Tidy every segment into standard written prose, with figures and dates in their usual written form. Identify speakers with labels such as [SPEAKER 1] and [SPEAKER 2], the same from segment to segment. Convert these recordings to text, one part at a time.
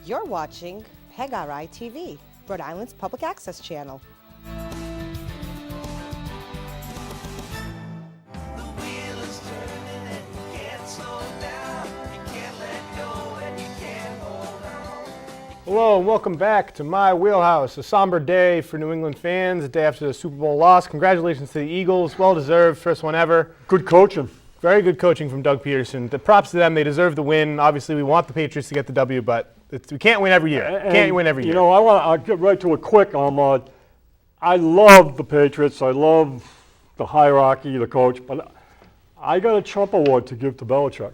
[SPEAKER 1] You're watching PEGRI TV, Rhode Island's public access channel.
[SPEAKER 2] Hello and welcome back to my Wheelhouse. A somber day for New England fans, the day after the Super Bowl loss. Congratulations to the Eagles, well-deserved, first one ever.
[SPEAKER 3] Good coaching.
[SPEAKER 2] Very good coaching from Doug Peterson. The props to them, they deserve the win. Obviously, we want the Patriots to get the W, but we can't win every year. Can't win every year.
[SPEAKER 3] You know, I'll get right to it quick. I love the Patriots. I love the hierarchy, the coach, but I got a Trump award to give to Belichick.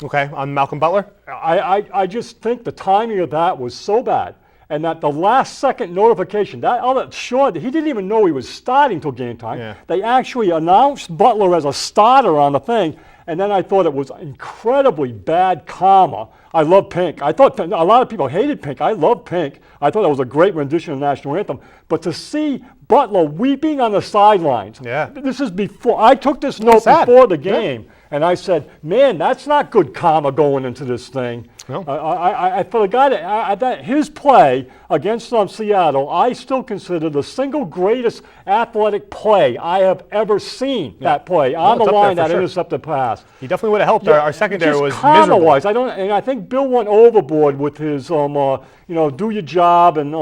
[SPEAKER 2] Okay, on Malcolm Butler?
[SPEAKER 3] I just think the timing of that was so bad. And that the last second notification, he didn't even know he was starting till game time.
[SPEAKER 2] Yeah.
[SPEAKER 3] They actually announced Butler as a starter on the thing, and then I thought it was incredibly bad karma. I love Pink. I thought a lot of people hated Pink. I love Pink. I thought that was a great rendition of the national anthem. But to see Butler weeping on the sidelines, this is before, I took this note before the game. And I said, man, that's not good karma going into this thing.
[SPEAKER 2] No.
[SPEAKER 3] For the guy that his play against Seattle, I still consider the single greatest athletic play I have ever seen. That play on the line, that intercepted pass.
[SPEAKER 2] He definitely would have helped. Our secondary was
[SPEAKER 3] karma-wise, I think Bill went overboard with his, do your job and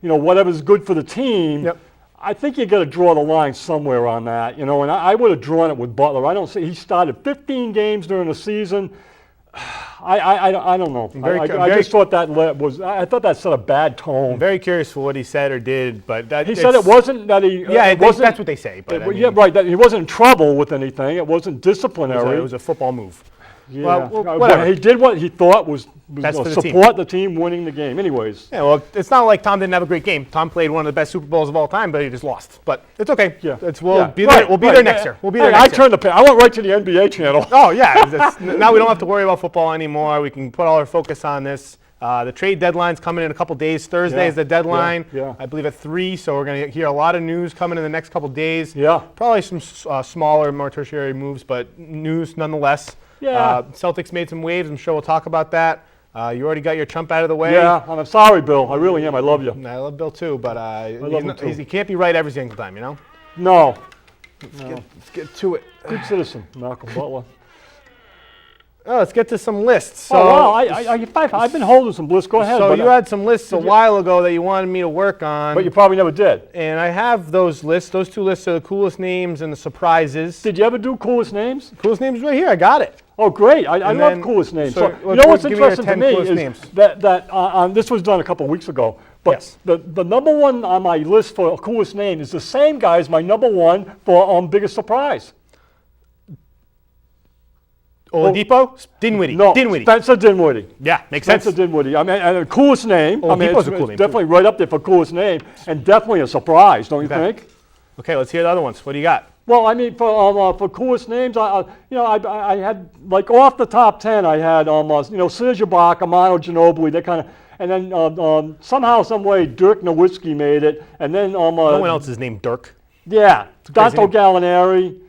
[SPEAKER 3] whatever's good for the team.
[SPEAKER 2] Yep.
[SPEAKER 3] I think you got to draw the line somewhere on that, and I would have drawn it with Butler. I don't see he started 15 games during the season. I don't know. I just thought I thought that set a bad tone.
[SPEAKER 2] I'm very curious for what he said or did, but
[SPEAKER 3] he said it wasn't that he.
[SPEAKER 2] Yeah, that's what they say. But
[SPEAKER 3] right. That he wasn't in trouble with anything. It wasn't disciplinary.
[SPEAKER 2] It was a football move.
[SPEAKER 3] Yeah.
[SPEAKER 2] Well, whatever.
[SPEAKER 3] He did what he thought was support the team winning the game. Anyways.
[SPEAKER 2] Yeah, well, it's not like Tom didn't have a great game. Tom played one of the best Super Bowls of all time, but he just lost. But it's okay.
[SPEAKER 3] Yeah.
[SPEAKER 2] We'll be there next year. We'll be there next year.
[SPEAKER 3] I went right to the NBA channel.
[SPEAKER 2] Oh, yeah. Now we don't have to worry about football anymore. We can put all our focus on this. The trade deadline's coming in a couple days. Thursday is the deadline.
[SPEAKER 3] Yeah.
[SPEAKER 2] I believe at 3, so we're going to hear a lot of news coming in the next couple days.
[SPEAKER 3] Yeah.
[SPEAKER 2] Probably some smaller, more tertiary moves, but news nonetheless.
[SPEAKER 3] Yeah.
[SPEAKER 2] Celtics made some waves. I'm sure we'll talk about that. You already got your chump out of the way.
[SPEAKER 3] Yeah, I'm sorry, Bill. I really am. I love you.
[SPEAKER 2] I love Bill too, but he can't be right every single time,
[SPEAKER 3] No.
[SPEAKER 2] Let's get to it.
[SPEAKER 3] Good citizen, Malcolm Butler.
[SPEAKER 2] Oh, let's get to some lists. So,
[SPEAKER 3] I've been holding some lists. Go ahead.
[SPEAKER 2] So you had some lists a while ago that you wanted me to work on.
[SPEAKER 3] But you probably never did.
[SPEAKER 2] And I have those lists. Those 2 lists are the coolest names and the surprises.
[SPEAKER 3] Did you ever do coolest names?
[SPEAKER 2] Coolest names right here. I got it.
[SPEAKER 3] Oh, great. I love coolest names.
[SPEAKER 2] So
[SPEAKER 3] you know what's interesting to me is
[SPEAKER 2] names.
[SPEAKER 3] that this was done a couple of weeks ago. But the number one on my list for coolest name is the same guy as my number one for biggest surprise.
[SPEAKER 2] Oladipo? Dinwiddie.
[SPEAKER 3] No,
[SPEAKER 2] Dinwiddie.
[SPEAKER 3] Spencer Dinwiddie.
[SPEAKER 2] Yeah, makes sense.
[SPEAKER 3] Spencer Dinwiddie. I mean, and the coolest name.
[SPEAKER 2] Oladipo's a cool name,
[SPEAKER 3] definitely right up there for coolest name, and definitely a surprise, don't you think?
[SPEAKER 2] Okay, let's hear the other ones. What do you got?
[SPEAKER 3] Well, I mean, for coolest names, I had, like, off the top 10, I had, Serge Ibaka, Manu Ginobili, that kind of, and then somehow, some way, Dirk Nowitzki made it, and then
[SPEAKER 2] no one else is named Dirk.
[SPEAKER 3] Yeah, Danto Gallinari.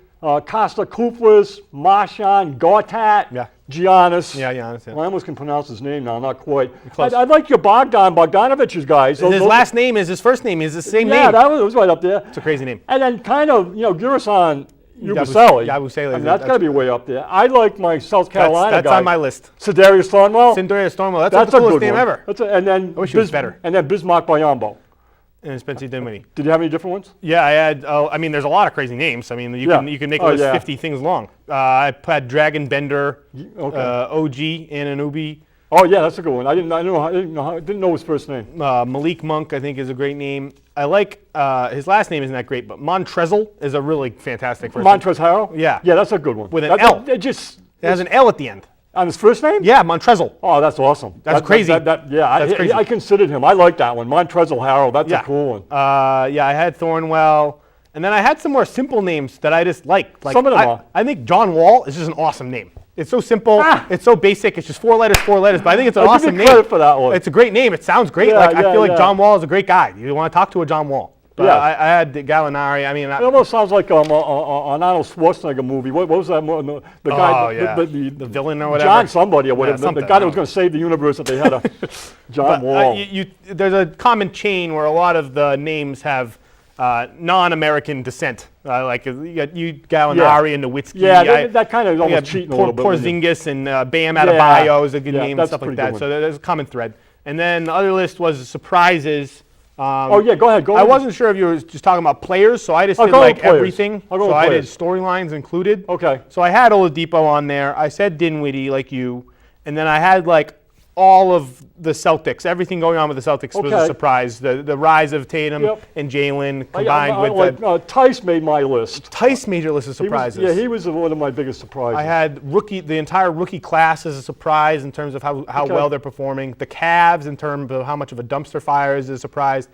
[SPEAKER 3] Costa Kouflis, Marshawn, Gortat, Giannis.
[SPEAKER 2] Yeah, Giannis. Yeah.
[SPEAKER 3] Well, I almost can pronounce his name now, not quite. I'd like your Bogdanovich's guys.
[SPEAKER 2] His last name is his first name is the same name.
[SPEAKER 3] Yeah, that was right up there.
[SPEAKER 2] It's a crazy name.
[SPEAKER 3] And then kind of, Girisan Yabusele.
[SPEAKER 2] Yabusele.
[SPEAKER 3] That's got to be way up there. I like my South Carolina guy.
[SPEAKER 2] That's on my list.
[SPEAKER 3] Sedarius Thornwell.
[SPEAKER 2] Sedarius Thornwell. That's the coolest name ever.
[SPEAKER 3] I
[SPEAKER 2] wish it was better.
[SPEAKER 3] And then Bismarck Biyombo.
[SPEAKER 2] And Spencer Dinwiddie.
[SPEAKER 3] Did you have any different ones?
[SPEAKER 2] Yeah, I had. There's a lot of crazy names. I mean, you can make a list 50 things long. I had Dragon Bender, OG, Anunoby.
[SPEAKER 3] Oh yeah, that's a good one. I didn't know his first name.
[SPEAKER 2] Malik Monk, I think, is a great name. I like his last name isn't that great, but Montrezl is a really fantastic first name.
[SPEAKER 3] Montrezl Harrell?
[SPEAKER 2] Yeah.
[SPEAKER 3] Yeah, that's a good one.
[SPEAKER 2] With an L.
[SPEAKER 3] It
[SPEAKER 2] has an L at the end.
[SPEAKER 3] On his first name?
[SPEAKER 2] Yeah, Montrezl.
[SPEAKER 3] Oh, that's awesome.
[SPEAKER 2] That's crazy.
[SPEAKER 3] That's crazy. I considered him. I like that one. Montrezl Harrell. That's a cool one.
[SPEAKER 2] I had Thornwell. And then I had some more simple names that I just like
[SPEAKER 3] some of them are.
[SPEAKER 2] I think John Wall is just an awesome name. It's so simple. It's so basic. It's just 4 letters, but I think it's an awesome name.
[SPEAKER 3] Credit for that one.
[SPEAKER 2] It's a great name. It sounds great. I feel like John Wall is a great guy. You want to talk to a John Wall. But
[SPEAKER 3] Yeah.
[SPEAKER 2] I had the Gallinari. I mean,
[SPEAKER 3] It almost sounds like an Arnold Schwarzenegger movie. What was that? The guy,
[SPEAKER 2] yeah.
[SPEAKER 3] the
[SPEAKER 2] villain or whatever.
[SPEAKER 3] John somebody or whatever. The
[SPEAKER 2] something,
[SPEAKER 3] guy
[SPEAKER 2] I
[SPEAKER 3] that was
[SPEAKER 2] don't
[SPEAKER 3] going to save the universe that they had a John
[SPEAKER 2] But,
[SPEAKER 3] Wall.
[SPEAKER 2] there's a common chain where a lot of the names have non-American descent. Like you got Gallinari and Nowitzki.
[SPEAKER 3] Yeah, that kind of almost cheating a little bit.
[SPEAKER 2] Porzingis and Bam Adebayo is a good
[SPEAKER 3] Yeah,
[SPEAKER 2] name and
[SPEAKER 3] that's
[SPEAKER 2] stuff
[SPEAKER 3] a
[SPEAKER 2] like
[SPEAKER 3] pretty
[SPEAKER 2] that.
[SPEAKER 3] good
[SPEAKER 2] So there's a common thread. And then the other list was surprises.
[SPEAKER 3] Oh yeah, go ahead.
[SPEAKER 2] I wasn't sure if you were just talking about players, so I just
[SPEAKER 3] I'll
[SPEAKER 2] did
[SPEAKER 3] go
[SPEAKER 2] like
[SPEAKER 3] with players.
[SPEAKER 2] everything.
[SPEAKER 3] I'll go
[SPEAKER 2] So
[SPEAKER 3] with
[SPEAKER 2] I did
[SPEAKER 3] players.
[SPEAKER 2] storylines included.
[SPEAKER 3] Okay.
[SPEAKER 2] So I had Oladipo on there. I said Dinwiddie like you, and then I had like all of the Celtics. Everything going on with the Celtics was a
[SPEAKER 3] Okay.
[SPEAKER 2] surprise. The rise of Tatum
[SPEAKER 3] Yep.
[SPEAKER 2] and Jalen combined with
[SPEAKER 3] Tice made my list.
[SPEAKER 2] Tice major list of surprises.
[SPEAKER 3] He was one of my biggest surprises.
[SPEAKER 2] I had the entire rookie class as a surprise in terms of how
[SPEAKER 3] Okay.
[SPEAKER 2] well they're performing. The Cavs in terms of how much of a dumpster fire is a surprise.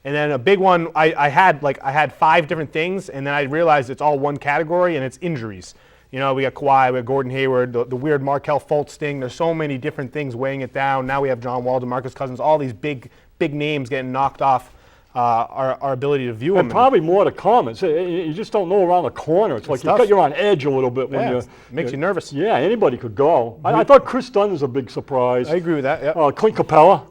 [SPEAKER 2] And then a big one, I had 5 different things, and then I realized it's all one category, and it's injuries. You know, we got Kawhi, we got Gordon Hayward, the weird Markelle Fultz thing. There's so many different things weighing it down. Now we have John Wall, DeMarcus Cousins, all these big names getting knocked off our ability to view them.
[SPEAKER 3] And probably more to come. You just don't know around the corner. It's like
[SPEAKER 2] tough.
[SPEAKER 3] you're on edge a little bit when
[SPEAKER 2] Yeah,
[SPEAKER 3] you.
[SPEAKER 2] it makes you nervous.
[SPEAKER 3] Yeah, anybody could go. I thought Chris Dunn was a big surprise.
[SPEAKER 2] I agree with that. Yeah.
[SPEAKER 3] Clint Capella.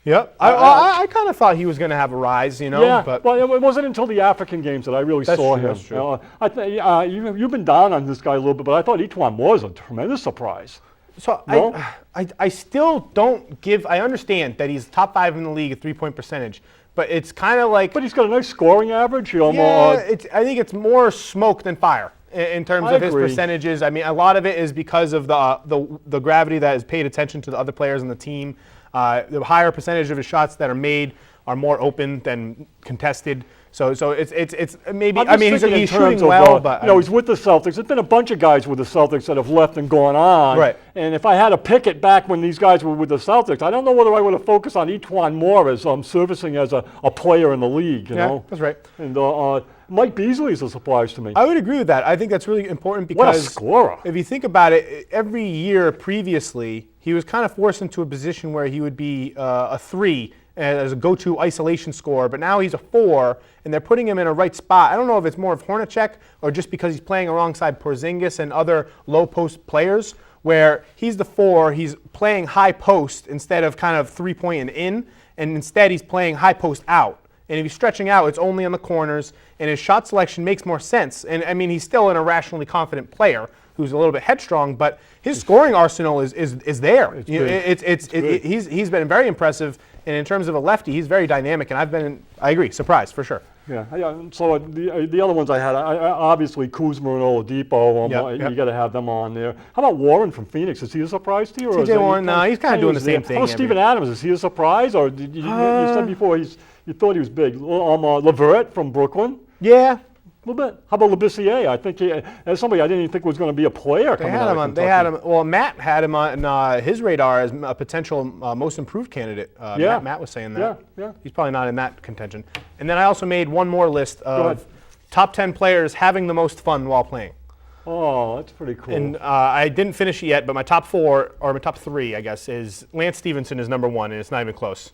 [SPEAKER 2] Yep. I kind of thought he was going to have a rise, you know.
[SPEAKER 3] Yeah,
[SPEAKER 2] But
[SPEAKER 3] well, it wasn't until the African games that I really
[SPEAKER 2] That's
[SPEAKER 3] saw
[SPEAKER 2] true,
[SPEAKER 3] him.
[SPEAKER 2] that's true.
[SPEAKER 3] You've been down on this guy a little bit, but I thought Etuan was a tremendous surprise.
[SPEAKER 2] So
[SPEAKER 3] No?
[SPEAKER 2] I still don't give. I understand that he's top 5 in the league at 3-point percentage, but it's kind of like.
[SPEAKER 3] But he's got a nice scoring average.
[SPEAKER 2] Yeah, I think it's more smoke than fire in terms
[SPEAKER 3] I
[SPEAKER 2] of his
[SPEAKER 3] agree.
[SPEAKER 2] percentages. I mean, a lot of it is because of the gravity that is paid attention to the other players on the team. The higher percentage of his shots that are made are more open than contested. So it's maybe.
[SPEAKER 3] I'm
[SPEAKER 2] I
[SPEAKER 3] just
[SPEAKER 2] mean,
[SPEAKER 3] thinking in
[SPEAKER 2] he's
[SPEAKER 3] terms
[SPEAKER 2] shooting
[SPEAKER 3] of,
[SPEAKER 2] well, but
[SPEAKER 3] he's with the Celtics. There's been a bunch of guys with the Celtics that have left and gone on.
[SPEAKER 2] Right.
[SPEAKER 3] And if I had to pick it back when these guys were with the Celtics, I don't know whether I would have focused on Etuan more as servicing as a player in the league. You
[SPEAKER 2] yeah,
[SPEAKER 3] know.
[SPEAKER 2] that's right.
[SPEAKER 3] And Mike Beasley is a surprise to me.
[SPEAKER 2] I would agree with that. I think that's really important
[SPEAKER 3] What a
[SPEAKER 2] because
[SPEAKER 3] scorer.
[SPEAKER 2] if you think about it, every year previously, he was kind of forced into a position where he would be a 3 as a go-to isolation scorer, but now he's a 4, and they're putting him in a right spot. I don't know if it's more of Hornacek or just because he's playing alongside Porzingis and other low-post players, where he's the 4, he's playing high post instead of kind of 3-point and in, and instead he's playing high post out. And if he's stretching out, it's only on the corners, and his shot selection makes more sense. And I mean, he's still an irrationally confident player who's a little bit headstrong, but his scoring arsenal is there. He's been very impressive, and in terms of a lefty, he's very dynamic. And I agree, surprised for sure.
[SPEAKER 3] Yeah. So the other ones I had, obviously Kuzma and Oladipo.
[SPEAKER 2] Yep.
[SPEAKER 3] You got to have them on there. How about Warren from Phoenix? Is he a surprise to you? Or
[SPEAKER 2] TJ Warren, no, he's kind of doing the same thing.
[SPEAKER 3] How about Steven Adams? Is he a surprise, or you said before you thought he was big? LeVert from Brooklyn.
[SPEAKER 2] Yeah.
[SPEAKER 3] A little bit. How about Labissiere? I think as somebody I didn't even think was going to be a player.
[SPEAKER 2] They had him. Well, Matt had him on his radar as a potential most improved candidate.
[SPEAKER 3] Yeah.
[SPEAKER 2] Matt was saying that.
[SPEAKER 3] Yeah.
[SPEAKER 2] He's probably not in that contention. And then I also made one more list of top 10 players having the most fun while playing.
[SPEAKER 3] Oh, that's pretty cool.
[SPEAKER 2] And I didn't finish it yet, but my top 4, or my top 3, I guess, is Lance Stevenson is number 1, and it's not even close.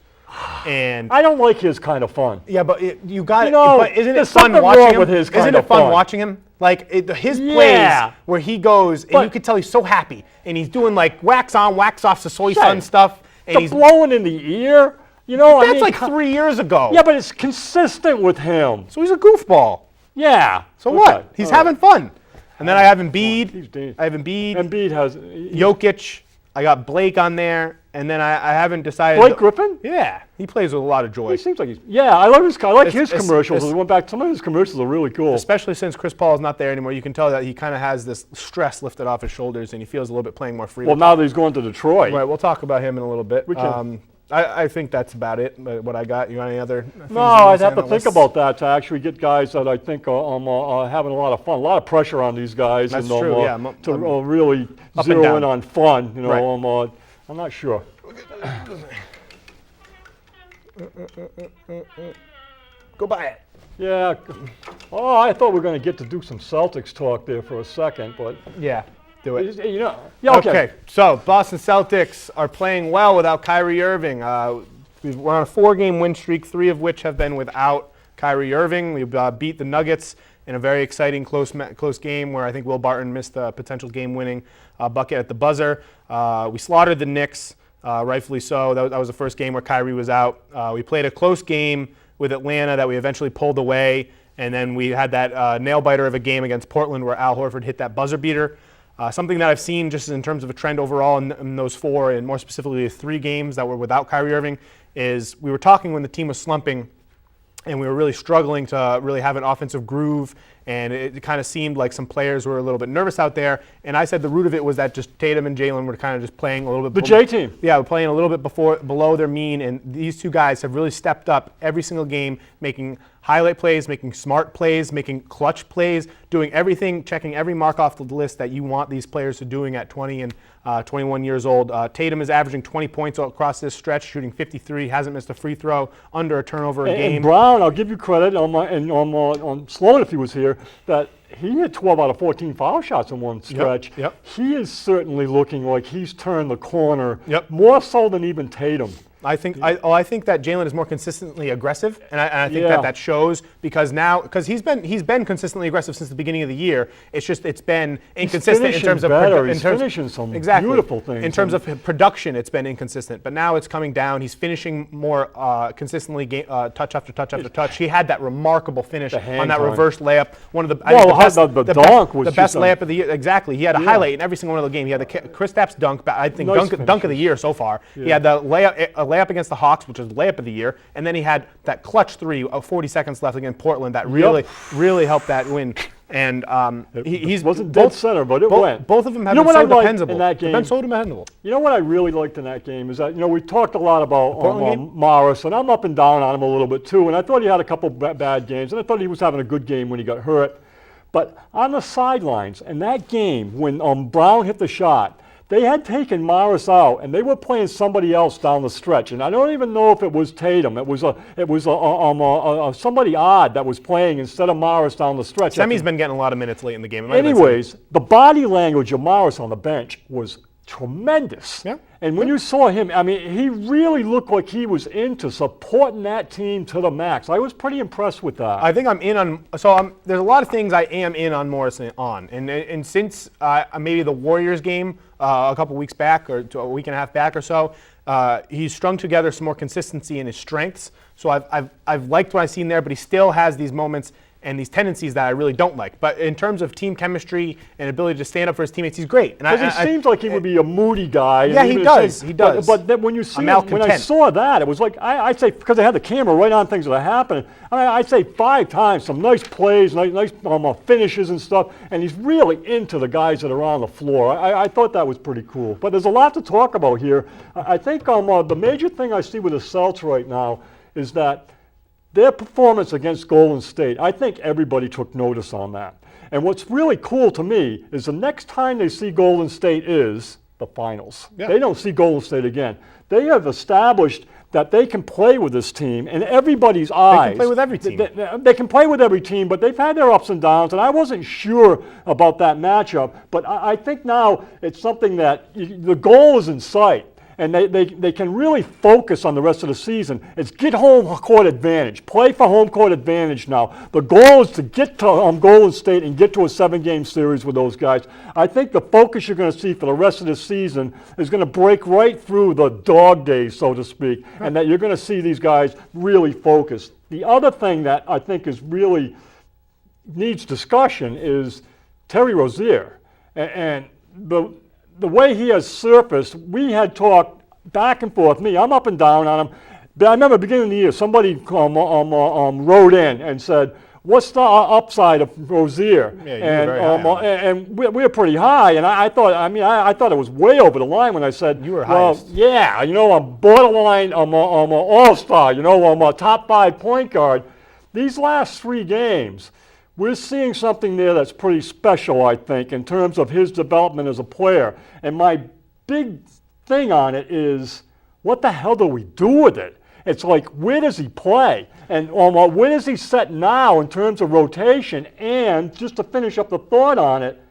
[SPEAKER 2] And
[SPEAKER 3] I don't like his kind of fun.
[SPEAKER 2] yeah, but you got
[SPEAKER 3] You know,
[SPEAKER 2] but isn't it
[SPEAKER 3] there's
[SPEAKER 2] fun
[SPEAKER 3] something
[SPEAKER 2] watching
[SPEAKER 3] wrong
[SPEAKER 2] him?
[SPEAKER 3] with his
[SPEAKER 2] Isn't
[SPEAKER 3] kind
[SPEAKER 2] it
[SPEAKER 3] of
[SPEAKER 2] fun
[SPEAKER 3] fun.
[SPEAKER 2] watching him? Like his
[SPEAKER 3] Yeah.
[SPEAKER 2] plays where he goes, and you
[SPEAKER 3] But-
[SPEAKER 2] could tell he's so happy, and he's doing like wax on, wax off Soy
[SPEAKER 3] Yeah.
[SPEAKER 2] Sun stuff, and
[SPEAKER 3] The
[SPEAKER 2] he's
[SPEAKER 3] blowing in the ear. You know,
[SPEAKER 2] that's like 3 years ago.
[SPEAKER 3] Yeah, but it's consistent with him.
[SPEAKER 2] So he's a goofball.
[SPEAKER 3] Yeah.
[SPEAKER 2] So
[SPEAKER 3] Okay.
[SPEAKER 2] what? He's
[SPEAKER 3] All right.
[SPEAKER 2] having fun. And then I have
[SPEAKER 3] He's
[SPEAKER 2] Embiid.
[SPEAKER 3] dead.
[SPEAKER 2] I have Embiid.
[SPEAKER 3] Embiid has
[SPEAKER 2] Jokic. I got Blake on there, and then I haven't decided.
[SPEAKER 3] Blake Griffin.
[SPEAKER 2] Yeah, he plays with a lot of joy.
[SPEAKER 3] He seems like he's. Yeah, I love his. I like his
[SPEAKER 2] It's-
[SPEAKER 3] commercials.
[SPEAKER 2] it's-
[SPEAKER 3] I went back. Some of his commercials are really cool.
[SPEAKER 2] Especially since Chris Paul is not there anymore, you can tell that he kind of has this stress lifted off his shoulders, and he feels a little bit playing more freely.
[SPEAKER 3] Well, now that he's going to Detroit.
[SPEAKER 2] Right, we'll talk about him in a little bit.
[SPEAKER 3] We can.
[SPEAKER 2] I think that's about it. What I got. You got any other? things
[SPEAKER 3] No,
[SPEAKER 2] you wanna
[SPEAKER 3] I'd
[SPEAKER 2] say
[SPEAKER 3] have
[SPEAKER 2] on
[SPEAKER 3] to
[SPEAKER 2] the
[SPEAKER 3] think
[SPEAKER 2] list?
[SPEAKER 3] about that to actually get guys that I think are having a lot of fun. A lot of pressure on these guys.
[SPEAKER 2] That's
[SPEAKER 3] and,
[SPEAKER 2] true, yeah.
[SPEAKER 3] To really
[SPEAKER 2] Up and
[SPEAKER 3] zero
[SPEAKER 2] down.
[SPEAKER 3] in on fun. You know,
[SPEAKER 2] Right.
[SPEAKER 3] I'm not sure.
[SPEAKER 2] Go buy it.
[SPEAKER 3] Yeah. Oh, I thought we were going to get to do some Celtics talk there for a second, but
[SPEAKER 2] Yeah, do it.
[SPEAKER 3] you know. Yeah.
[SPEAKER 2] Okay, so Boston Celtics are playing well without Kyrie Irving. We're on a 4-game win streak, 3 of which have been without Kyrie Irving. We beat the Nuggets in a very exciting close game where I think Will Barton missed a potential game-winning bucket at the buzzer. We slaughtered the Knicks, rightfully so. That was the first game where Kyrie was out. We played a close game with Atlanta that we eventually pulled away, and then we had that nail-biter of a game against Portland where Al Horford hit that buzzer beater. Something that I've seen just in terms of a trend overall in those 4, and more specifically the 3 games that were without Kyrie Irving, is we were talking when the team was slumping and we were really struggling to really have an offensive groove, and it kind of seemed like some players were a little bit nervous out there. And I said the root of it was that just Tatum and Jalen were kind of just playing a little bit.
[SPEAKER 3] The J team.
[SPEAKER 2] Yeah, we're playing a little bit below their mean, and these 2 guys have really stepped up every single game, making highlight plays, making smart plays, making clutch plays, doing everything, checking every mark off the list that you want these players to doing at 20 and 21 years old. Tatum is averaging 20 points across this stretch, shooting 53, hasn't missed a free throw, under a turnover a game.
[SPEAKER 3] And Brown, I'll give you credit on Sloan if he was here, that he had 12 out of 14 foul shots in one stretch.
[SPEAKER 2] Yep.
[SPEAKER 3] He is certainly looking like he's turned the corner,
[SPEAKER 2] Yep.
[SPEAKER 3] more so than even Tatum.
[SPEAKER 2] I think that Jalen is more consistently aggressive, and I think that shows because he's been consistently aggressive since the beginning of the year. It's just it's been inconsistent in terms of
[SPEAKER 3] finishing some beautiful things.
[SPEAKER 2] In terms of production, it's been inconsistent, but now it's coming down. He's finishing more consistently, touch after touch after touch. He had that remarkable finish on that reverse layup. One of the the best layup of the year. Exactly. He had a highlight in every single one of the games. He had the Kristaps dunk. I think dunk of the year so far. Yeah. He had the layup against the Hawks, which was the layup of the year, and then he had that clutch 3 of 40 seconds left against Portland that really helped that win. And he
[SPEAKER 3] wasn't dead center, but it went.
[SPEAKER 2] Both of them have been so dependable.
[SPEAKER 3] In that game,
[SPEAKER 2] been so dependable.
[SPEAKER 3] You know what I really liked in that game is that we talked a lot about Morris, and I'm up and down on him a little bit too. And I thought he had a couple bad games, and I thought he was having a good game when he got hurt. But on the sidelines in that game, when Brown hit the shot, they had taken Morris out, and they were playing somebody else down the stretch. And I don't even know if it was Tatum. It was somebody odd that was playing instead of Morris down the stretch.
[SPEAKER 2] Semi's been getting a lot of minutes late in the game.
[SPEAKER 3] Anyways, the body language of Morris on the bench was tremendous.
[SPEAKER 2] Yeah.
[SPEAKER 3] And when you saw him, I mean, he really looked like he was into supporting that team to the max. I was pretty impressed with that.
[SPEAKER 2] I think I'm in on. There's a lot of things I am in on Morris on, and since maybe the Warriors game a couple weeks back or a week and a half back or so, he's strung together some more consistency in his strengths. So I've liked what I've seen there, but he still has these moments and these tendencies that I really don't like. But in terms of team chemistry and ability to stand up for his teammates, he's great.
[SPEAKER 3] Because he seems like he would be a moody guy.
[SPEAKER 2] Yeah, he does. He does.
[SPEAKER 3] But then when you see him, when I saw that, it was like, I'd say, because I had the camera right on things that are happening, I'd say 5 times, some nice plays, nice finishes and stuff, and he's really into the guys that are on the floor. I thought that was pretty cool. But there's a lot to talk about here. I think the major thing I see with the Celtics right now is that their performance against Golden State, I think everybody took notice on that. And what's really cool to me is the next time they see Golden State is the finals. Yeah. They don't see Golden State again. They have established that they can play with this team in everybody's eyes.
[SPEAKER 2] They can play with every team.
[SPEAKER 3] They can play with every team, but they've had their ups and downs, and I wasn't sure about that matchup. But I think now it's something that the goal is in sight. And they can really focus on the rest of the season. It's get home court advantage. Play for home court advantage now. The goal is to get to Golden State and get to a 7-game series with those guys. I think the focus you're going to see for the rest of the season is going to break right through the dog days, so to speak, and that you're going to see these guys really focused. The other thing that I think is really needs discussion is Terry Rozier. And the way he has surfaced, we had talked back and forth. I'm up and down on him. But I remember at the beginning of the year, somebody wrote in and said, what's the upside of Rozier?
[SPEAKER 2] Yeah, you were very high
[SPEAKER 3] and we're pretty high. And I thought it was way over the line when I said,
[SPEAKER 2] you were highest.
[SPEAKER 3] Yeah, I'm borderline, I'm an all-star, I'm a top 5 point guard. These last 3 games, we're seeing something there that's pretty special, I think, in terms of his development as a player. And my big thing on it is, what the hell do we do with it? It's like, where does he play? And where does he set now in terms of rotation? And just to finish up the thought on it,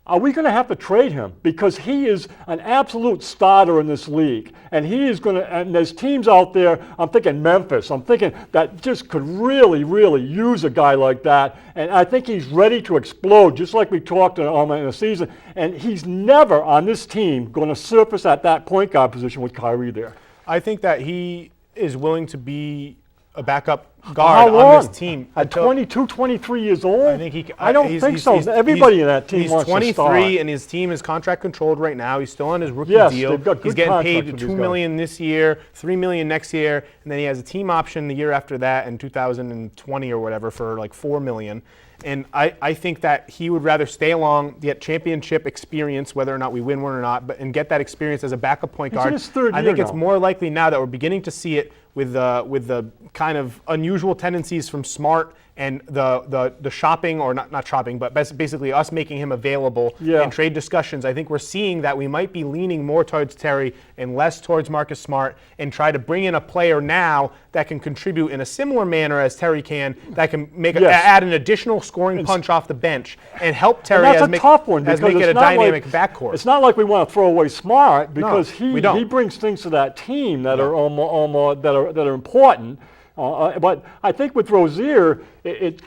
[SPEAKER 3] are we going to have to trade him? Because he is an absolute starter in this league. And he is going to, and there's teams out there, I'm thinking Memphis, I'm thinking that just could really, really use a guy like that. And I think he's ready to explode, just like we talked in the season. And he's never on this team going to surface at that point guard position with Kyrie there.
[SPEAKER 2] I think that he is willing to be a backup guard on this team.
[SPEAKER 3] At 22, 23 years old?
[SPEAKER 2] I think
[SPEAKER 3] I don't think so. Everybody in that team wants to start.
[SPEAKER 2] He's 23, and his team is contract controlled right now. He's still on his rookie deal.
[SPEAKER 3] They've got good
[SPEAKER 2] He's getting paid
[SPEAKER 3] contracts with
[SPEAKER 2] $2
[SPEAKER 3] these
[SPEAKER 2] million this year, $3 million next year, and then he has a team option the year after that in 2020 or whatever for like $4 million. And I think that he would rather stay along, get championship experience, whether or not we win one or not, and get that experience as a backup point guard.
[SPEAKER 3] He's in his third
[SPEAKER 2] I
[SPEAKER 3] year
[SPEAKER 2] think it's
[SPEAKER 3] now.
[SPEAKER 2] more likely now that we're beginning to see it with the kind of unusual tendencies from Smart and the shopping, or not shopping, but basically us making him available in trade discussions. I think we're seeing that we might be leaning more towards Terry and less towards Marcus Smart, and try to bring in a player now that can contribute in a similar manner as Terry can, that can make add an additional scoring punch off the bench and help Terry
[SPEAKER 3] and that's a tough one
[SPEAKER 2] as
[SPEAKER 3] because
[SPEAKER 2] make it a
[SPEAKER 3] it's not
[SPEAKER 2] dynamic
[SPEAKER 3] like,
[SPEAKER 2] backcourt.
[SPEAKER 3] It's not like we want to throw away Smart because
[SPEAKER 2] we don't.
[SPEAKER 3] he brings things to that team that are that are important. But I think with Rozier,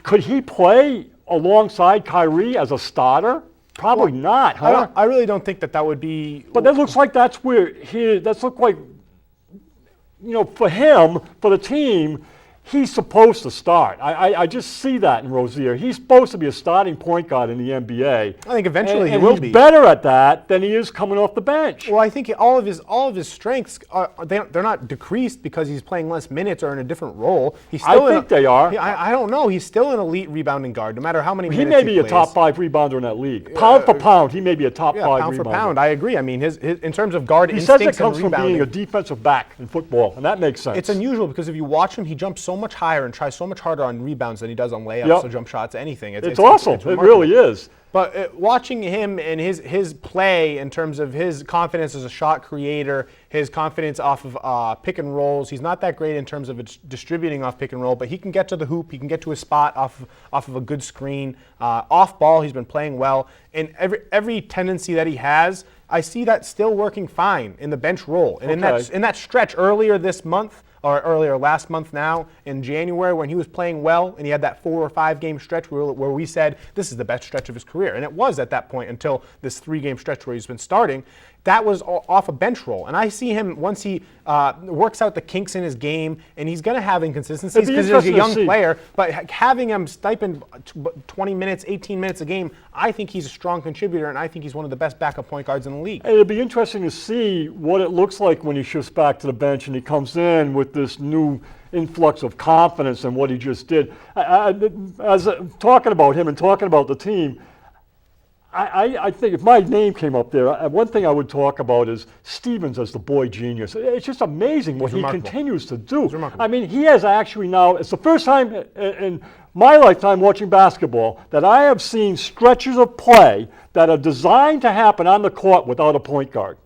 [SPEAKER 3] could he play alongside Kyrie as a starter? Probably not. Huh?
[SPEAKER 2] I really don't think that would be.
[SPEAKER 3] But that looks like that's where that's look like. For him, for the team, he's supposed to start. I just see that in Rozier. He's supposed to be a starting point guard in the NBA.
[SPEAKER 2] I think eventually
[SPEAKER 3] he
[SPEAKER 2] will
[SPEAKER 3] he's
[SPEAKER 2] be
[SPEAKER 3] better at that than he is coming off the bench.
[SPEAKER 2] Well, I think all of his strengths they're not decreased because he's playing less minutes or in a different role. He's still
[SPEAKER 3] I think they are.
[SPEAKER 2] I don't know. He's still an elite rebounding guard, no matter how many minutes
[SPEAKER 3] he may be
[SPEAKER 2] he
[SPEAKER 3] a
[SPEAKER 2] plays.
[SPEAKER 3] top 5 rebounder in that league. Pound for pound, he may be a top 5 rebounder.
[SPEAKER 2] Pound for pound. I agree. I mean, his in terms of guard
[SPEAKER 3] he
[SPEAKER 2] instincts
[SPEAKER 3] says it comes
[SPEAKER 2] and
[SPEAKER 3] from
[SPEAKER 2] rebounding,
[SPEAKER 3] being a defensive back in football, and that makes sense.
[SPEAKER 2] it's unusual because if you watch him, he jumps so much higher and tries so much harder on rebounds than he does on layups or jump shots, anything.
[SPEAKER 3] It's awesome. It really is.
[SPEAKER 2] But watching him and his play in terms of his confidence as a shot creator, his confidence off of pick and rolls, he's not that great in terms of distributing off pick and roll, but he can get to the hoop, he can get to his spot off of a good screen. Off ball, he's been playing well. And every tendency that he has, I see that still working fine in the bench role. And in that stretch earlier this month, or earlier last month now in January, when he was playing well and he had that 4 or 5 game stretch where we said this is the best stretch of his career, and it was at that point until this 3 game stretch where he's been starting. That was off a bench role, and I see him once he works out the kinks in his game, and he's going to have inconsistencies because he's a young player, but having him stipend 20 minutes, 18 minutes a game, I think he's a strong contributor, and I think he's one of the best backup point guards in the league.
[SPEAKER 3] It'll be interesting to see what it looks like when he shifts back to the bench and he comes in with this new influx of confidence in what he just did. As talking about him and talking about the team, I think if my name came up there, one thing I would talk about is Stevens as the boy genius. It's just amazing what he continues to do. I mean, he has actually now, it's the first time in my lifetime watching basketball that I have seen stretches of play that are designed to happen on the court without a point guard.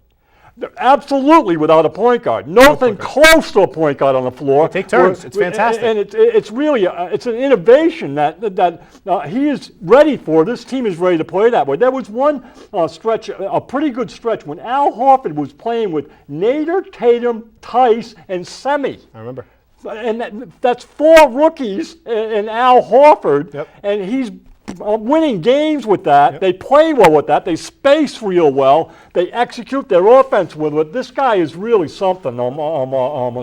[SPEAKER 3] Absolutely without a point guard. Nothing close to a point guard on the floor.
[SPEAKER 2] Take turns. It's fantastic.
[SPEAKER 3] And it's really it's an innovation that he is ready for. This team is ready to play that way. There was one stretch, a pretty good stretch, when Al Horford was playing with Nader, Tatum, Tice, and Semi.
[SPEAKER 2] I remember.
[SPEAKER 3] And that's 4 rookies in Al Horford, and he's winning games with that. They play well with that. They space real well. They execute their offense with it. This guy is really something,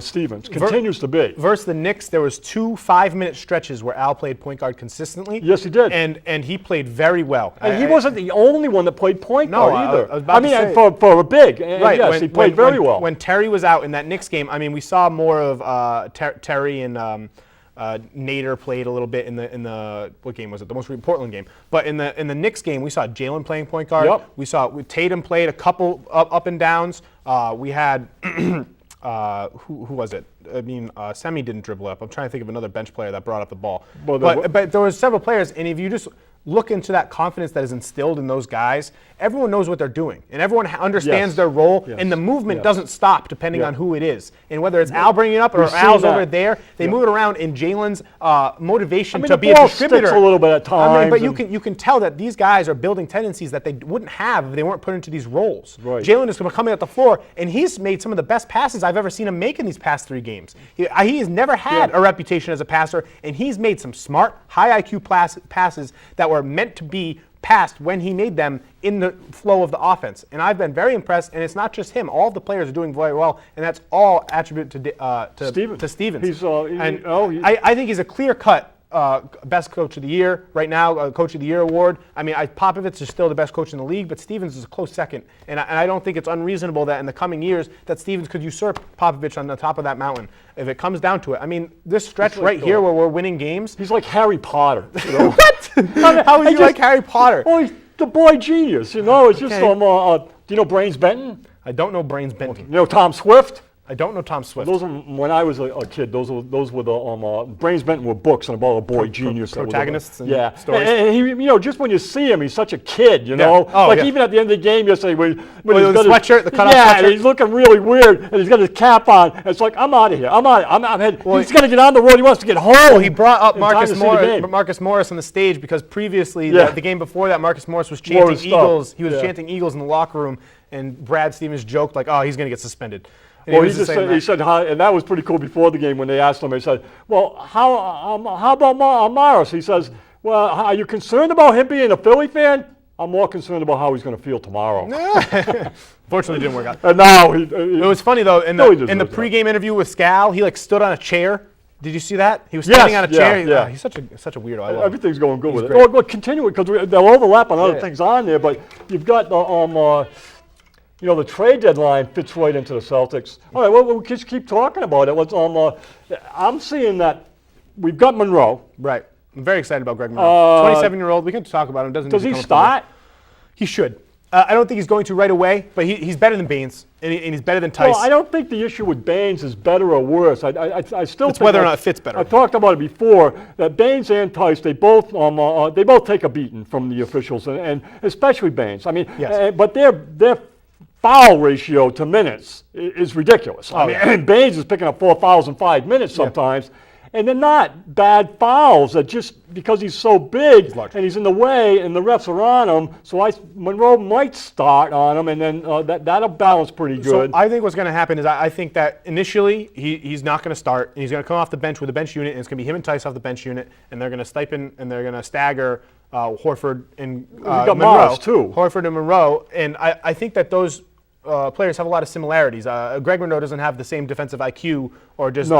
[SPEAKER 3] Stevens. Continues to be.
[SPEAKER 2] Versus the Knicks, there was 2 5-minute stretches where Al played point guard consistently.
[SPEAKER 3] Yes, he did.
[SPEAKER 2] And he played very well.
[SPEAKER 3] And he wasn't the only one that played point guard either.
[SPEAKER 2] I mean,
[SPEAKER 3] for a big.
[SPEAKER 2] Right.
[SPEAKER 3] Yes, he played very well.
[SPEAKER 2] When Terry was out in that Knicks game, I mean, we saw more of Terry and Nader played a little bit in the what game was it? The most recent Portland game. But in the Knicks game, we saw Jalen playing point guard.
[SPEAKER 3] Yep.
[SPEAKER 2] We saw Tatum played a couple up and downs. We had who was it? I mean, Semi didn't dribble up. I'm trying to think of another bench player that brought up the ball. But there was several players, and if you just look into that confidence that is instilled in those guys, everyone knows what they're doing, and everyone understands
[SPEAKER 3] Yes.
[SPEAKER 2] their role,
[SPEAKER 3] Yes.
[SPEAKER 2] and the movement
[SPEAKER 3] Yes.
[SPEAKER 2] doesn't stop depending
[SPEAKER 3] Yeah.
[SPEAKER 2] on who it is. And whether it's Al bringing it up or
[SPEAKER 3] We've seen
[SPEAKER 2] Al's
[SPEAKER 3] that.
[SPEAKER 2] over there, they
[SPEAKER 3] Yeah.
[SPEAKER 2] move it around in Jalen's motivation
[SPEAKER 3] I mean,
[SPEAKER 2] to
[SPEAKER 3] the
[SPEAKER 2] be a
[SPEAKER 3] ball
[SPEAKER 2] distributor.
[SPEAKER 3] sticks a little bit at
[SPEAKER 2] I mean, but
[SPEAKER 3] times,
[SPEAKER 2] you can tell that these guys are building tendencies that they wouldn't have if they weren't put into these roles.
[SPEAKER 3] Right.
[SPEAKER 2] Jalen is coming at the floor, and he's made some of the best passes I've ever seen him make in these past 3 games. He has never had
[SPEAKER 3] Yeah.
[SPEAKER 2] a reputation as a passer, and he's made some smart, high IQ passes that were meant to be passed when he made them in the flow of the offense. And I've been very impressed, and it's not just him. All of the players are doing very well, and that's all attributed to Stevens.
[SPEAKER 3] He's,
[SPEAKER 2] I think he's a clear-cut best coach of the year right now, coach of the year award. I mean, Popovich is still the best coach in the league, but Stevens is a close second. And I don't think it's unreasonable that in the coming years that Stevens could usurp Popovich on the top of that mountain if it comes down to it. I mean, this stretch right here where we're winning games.
[SPEAKER 3] He's like Harry Potter. You know?
[SPEAKER 2] What? How is he like Harry Potter?
[SPEAKER 3] Oh, he's the boy genius. You know, it's just
[SPEAKER 2] Okay.
[SPEAKER 3] do you know Brains Benton?
[SPEAKER 2] I don't know Brains Benton.
[SPEAKER 3] You know Tom Swift?
[SPEAKER 2] I don't know Tom Swift.
[SPEAKER 3] Those were, when I was a kid, those were the Brains Benton were books and about a boy genius. that was
[SPEAKER 2] protagonists and
[SPEAKER 3] yeah.
[SPEAKER 2] stories.
[SPEAKER 3] And he, you know, just when you see him, he's such a kid, you know.
[SPEAKER 2] Oh,
[SPEAKER 3] like
[SPEAKER 2] yeah.
[SPEAKER 3] even at the end of the game yesterday, when
[SPEAKER 2] With
[SPEAKER 3] he's
[SPEAKER 2] the
[SPEAKER 3] got
[SPEAKER 2] sweatshirt, the cutoff
[SPEAKER 3] yeah,
[SPEAKER 2] sweatshirt.
[SPEAKER 3] and he's looking really weird, and he's got his cap on. And it's like, I'm out of here. I'm headed. He's got to get on the road. He wants to get home.
[SPEAKER 2] He brought up
[SPEAKER 3] in time to see the game.
[SPEAKER 2] Marcus Morris on the stage because previously,
[SPEAKER 3] Yeah.
[SPEAKER 2] the game before that, Marcus Morris was
[SPEAKER 3] Wore
[SPEAKER 2] chanting
[SPEAKER 3] his stuff.
[SPEAKER 2] Eagles. He was
[SPEAKER 3] Yeah.
[SPEAKER 2] chanting Eagles in the locker room, and Brad Stevens joked like, "Oh, he's going to get suspended." And
[SPEAKER 3] Well,
[SPEAKER 2] was
[SPEAKER 3] he
[SPEAKER 2] just
[SPEAKER 3] just
[SPEAKER 2] saying
[SPEAKER 3] said, he said, and that was pretty cool before the game when they asked him. He said, "Well, how about Morris?" He says, "Well, are you concerned about him being a Philly fan? I'm more concerned about how he's going to feel tomorrow."
[SPEAKER 2] Fortunately, it didn't work out.
[SPEAKER 3] And now
[SPEAKER 2] It was funny though in
[SPEAKER 3] Philly
[SPEAKER 2] the
[SPEAKER 3] deserves that.
[SPEAKER 2] pregame interview with Scal, he like stood on a chair. Did you see that? He was
[SPEAKER 3] Yes,
[SPEAKER 2] standing on a chair.
[SPEAKER 3] yeah.
[SPEAKER 2] He's such a weirdo. I love him.
[SPEAKER 3] everything's going good with it.
[SPEAKER 2] great.
[SPEAKER 3] Well, continue it because they'll overlap on other
[SPEAKER 2] Yeah.
[SPEAKER 3] things on there. But you've got the you know, the trade deadline fits right into the Celtics. All right, well, we'll just keep talking about it. Let's I'm seeing that we've got Monroe.
[SPEAKER 2] Right. I'm very excited about Greg Monroe. 27-year-old. We can talk about him. Doesn't
[SPEAKER 3] Does
[SPEAKER 2] need to
[SPEAKER 3] he
[SPEAKER 2] come up
[SPEAKER 3] start?
[SPEAKER 2] He should. I don't think he's going to right away, but he's better than Baines, and he's better than Tice.
[SPEAKER 3] Well, I don't think the issue with Baines is better or worse. I still
[SPEAKER 2] It's
[SPEAKER 3] think
[SPEAKER 2] whether or not it fits better.
[SPEAKER 3] I talked about it before that Baines and Tice they both take a beating from the officials and especially Baines. I mean,
[SPEAKER 2] Yes.
[SPEAKER 3] but their foul ratio to minutes is ridiculous. I mean,
[SPEAKER 2] yeah.
[SPEAKER 3] and Baines is picking up 4 fouls in 5 minutes sometimes. And they're not bad fouls. That just because he's so big
[SPEAKER 2] large.
[SPEAKER 3] and he's in the way and the refs are on him, so Monroe might start on him, and then that'll balance pretty good.
[SPEAKER 2] So I think what's going to happen is I think that initially he's not going to start, and he's going to come off the bench with a bench unit, and it's going to be him and Tice off the bench unit, and they're going to stipend and they're going to stagger Horford and
[SPEAKER 3] got
[SPEAKER 2] Monroe.
[SPEAKER 3] Morris, too.
[SPEAKER 2] Horford and Monroe, and I think that those players have a lot of similarities. Greg Monroe doesn't have the same defensive IQ or just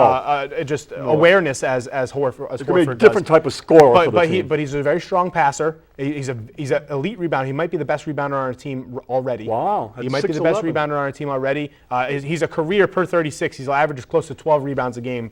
[SPEAKER 2] awareness as Horford. As
[SPEAKER 3] It could be a
[SPEAKER 2] Horford
[SPEAKER 3] different
[SPEAKER 2] does.
[SPEAKER 3] type of scorer for the team.
[SPEAKER 2] But he's a very strong passer. He's an elite rebounder. He might be the best rebounder on our team already.
[SPEAKER 3] Wow,
[SPEAKER 2] He
[SPEAKER 3] at
[SPEAKER 2] might be the best
[SPEAKER 3] 6'11".
[SPEAKER 2] rebounder on our team already. He's a career per 36. He's averages close to 12 rebounds a game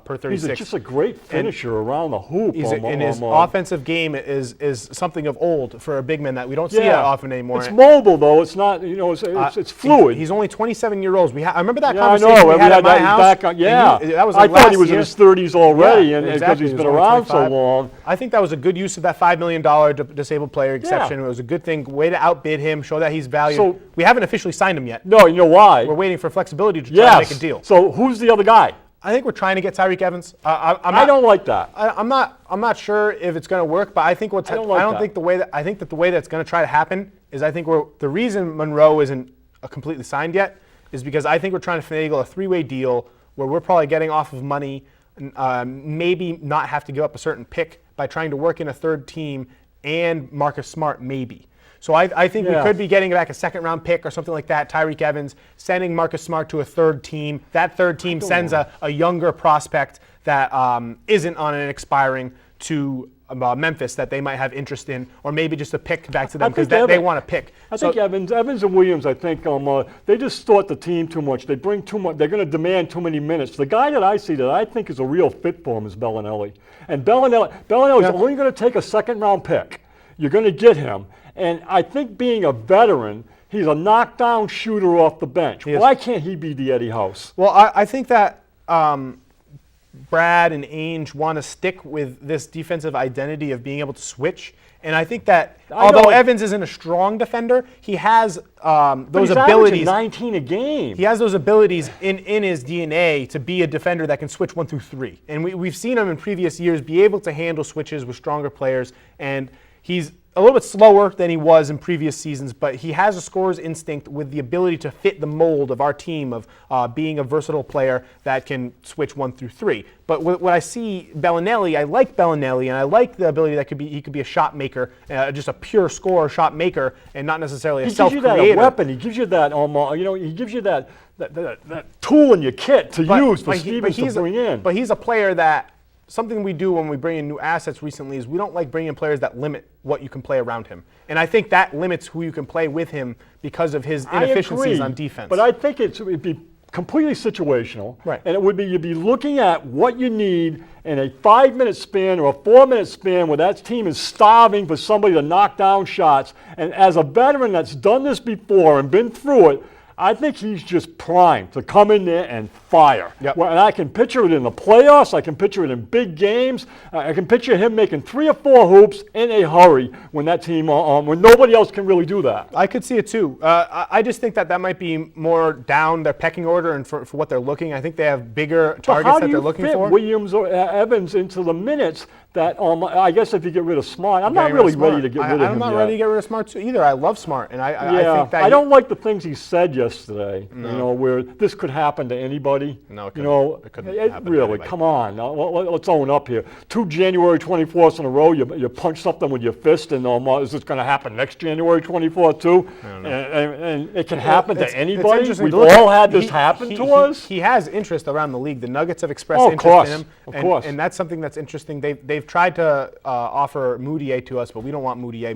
[SPEAKER 2] per 36.
[SPEAKER 3] He's just a great finisher around the hoop.
[SPEAKER 2] And his offensive game is something of old for a big man that we don't see that often anymore.
[SPEAKER 3] It's mobile though. It's not. You know. It's fluid.
[SPEAKER 2] He's only 27 years old. I remember that
[SPEAKER 3] Yeah, I
[SPEAKER 2] conversation
[SPEAKER 3] know.
[SPEAKER 2] we had at my
[SPEAKER 3] that
[SPEAKER 2] house.
[SPEAKER 3] back on, yeah,
[SPEAKER 2] that was
[SPEAKER 3] I
[SPEAKER 2] like
[SPEAKER 3] thought he
[SPEAKER 2] last
[SPEAKER 3] was
[SPEAKER 2] year.
[SPEAKER 3] in his 30s already,
[SPEAKER 2] Yeah,
[SPEAKER 3] and because
[SPEAKER 2] exactly.
[SPEAKER 3] he's
[SPEAKER 2] He
[SPEAKER 3] been
[SPEAKER 2] was only
[SPEAKER 3] around so
[SPEAKER 2] 25.
[SPEAKER 3] long.
[SPEAKER 2] I think that was a good use of that $5 million disabled player exception. It was a good thing, way to outbid him, show that he's valued.
[SPEAKER 3] So-
[SPEAKER 2] we haven't officially signed him yet.
[SPEAKER 3] No, you know why?
[SPEAKER 2] We're waiting for flexibility to try to make a deal.
[SPEAKER 3] So who's the other guy?
[SPEAKER 2] I think we're trying to get Tyreek Evans.
[SPEAKER 3] I don't like that.
[SPEAKER 2] I'm not sure if it's going to work, but I think
[SPEAKER 3] I don't like that.
[SPEAKER 2] think the way that's going to try to happen is I think the reason Monroe isn't completely signed yet is because I think we're trying to finagle a 3-way deal where we're probably getting off of money, maybe not have to give up a certain pick by trying to work in a third team and Marcus Smart maybe. So I think we could be getting back a second-round pick or something like that, Tyreek Evans, sending Marcus Smart to a third team. That third team sends a younger prospect that isn't on an expiring to Memphis that they might have interest in, or maybe just a pick back to them because they want to pick.
[SPEAKER 3] I think Evans and Williams, I think they distort the team too much. They bring too much. They're going to demand too many minutes. The guy that I see that I think is a real fit for him is Bellinelli. And Bellinelli is only going to take a second-round pick. You're going to get him. And I think being a veteran, he's a knockdown shooter off the bench. Why can't he be the Eddie House?
[SPEAKER 2] Well, I think that Brad and Ainge want to stick with this defensive identity of being able to switch. And I think that although Evans isn't a strong defender, he has those abilities.
[SPEAKER 3] 19 a game.
[SPEAKER 2] He has those abilities in his DNA to be a defender that can switch 1 through 3. And we've seen him in previous years be able to handle switches with stronger players. And he's a little bit slower than he was in previous seasons, but he has a scorer's instinct with the ability to fit the mold of our team of being a versatile player that can switch 1 through 3. But when I see Bellinelli, I like Bellinelli, and I like the ability that he could be a shot maker, just a pure scorer, shot maker, and not necessarily a self-creator.
[SPEAKER 3] He gives you that weapon. He gives you that, he gives you that tool in your kit to use for Stevens to bring in.
[SPEAKER 2] But he's a player that. Something we do when we bring in new assets recently is we don't like bringing in players that limit what you can play around him. And I think that limits who you can play with him because of his inefficiencies on defense.
[SPEAKER 3] But I think it'd be completely situational.
[SPEAKER 2] Right.
[SPEAKER 3] And it would be you'd be looking at what you need in a 5-minute span or a 4-minute span where that team is starving for somebody to knock down shots. And as a veteran that's done this before and been through it, I think he's just primed to come in there and fire.
[SPEAKER 2] Yep.
[SPEAKER 3] And I can picture it in the playoffs. I can picture it in big games. I can picture him making 3 or 4 hoops in a hurry when that team, when nobody else can really do that.
[SPEAKER 2] I could see it too. I just think that might be more down their pecking order and for what they're looking. I think they have bigger targets that they're looking for.
[SPEAKER 3] How do you fit Williams or Evans into the minutes that I guess if you get rid of Smart, I'm not really ready to get rid of him.
[SPEAKER 2] I'm not ready to get rid of Smart too either. I love Smart, and I think that
[SPEAKER 3] I don't like the things he said yesterday. No. Where this could happen to anybody.
[SPEAKER 2] No, it couldn't. It couldn't happen to
[SPEAKER 3] really,
[SPEAKER 2] anybody.
[SPEAKER 3] come on. Let's own up here. 2 January 24th in a row, you punch something with your fist, and is this going to happen next January 24th too? And it can happen to anybody. We've all had this happen to us.
[SPEAKER 2] He has interest around the league. The Nuggets have expressed interest in him.
[SPEAKER 3] Of course.
[SPEAKER 2] And that's something that's interesting. They've tried to offer Moutier to us, but we don't want Moutier.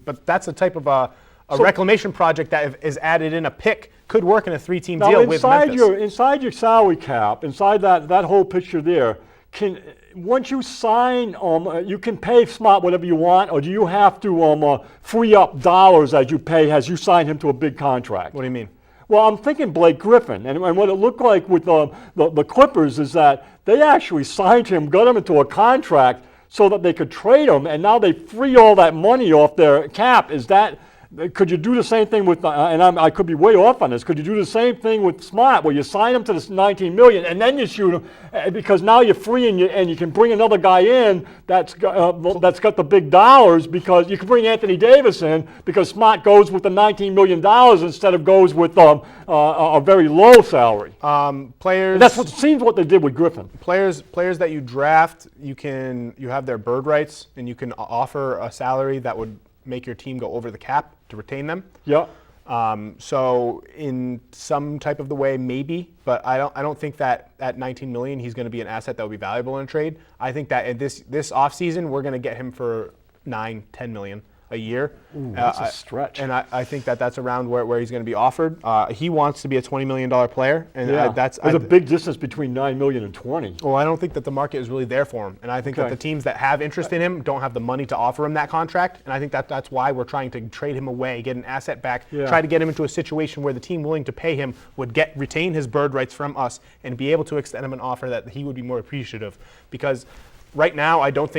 [SPEAKER 2] But that's a type of a reclamation project that is added in a pick. Could work in a 3-team deal with Memphis.
[SPEAKER 3] Inside your salary cap, inside that whole picture there, once you sign, you can pay Smart whatever you want, or do you have to free up dollars as you sign him to a big contract?
[SPEAKER 2] What do you mean?
[SPEAKER 3] Well, I'm thinking Blake Griffin, and what it looked like with the Clippers is that they actually signed him, got him into a contract so that they could trade him, and now they free all that money off their cap. Could you do the same thing with, and I could be way off on this, could you do the same thing with Smart where you sign him to this $19 million and then you shoot him because now you're free and you can bring another guy in that's got the big dollars because you can bring Anthony Davis in because Smart goes with the $19 million instead of goes with a very low salary.
[SPEAKER 2] Players.
[SPEAKER 3] And that's what they did with Griffin.
[SPEAKER 2] Players that you draft, you have their bird rights and you can offer a salary that would make your team go over the cap to retain them.
[SPEAKER 3] Yeah.
[SPEAKER 2] So in some type of the way, maybe, but I don't think that at $19 million he's going to be an asset that will be valuable in a trade. I think that this offseason we're going to get him for $9-10 million a year.
[SPEAKER 3] Ooh, that's a stretch.
[SPEAKER 2] And I think that's around where he's going to be offered. He wants to be a $20 million player, and
[SPEAKER 3] there's a big distance between $9 million and 20.
[SPEAKER 2] Well, I don't think that the market is really there for him, and I think that the teams that have interest in him don't have the money to offer him that contract, and I think that's why we're trying to trade him away, get an asset back, try to get him into a situation where the team willing to pay him would retain his bird rights from us and be able to extend him an offer that he would be more appreciative. Because right now, I don't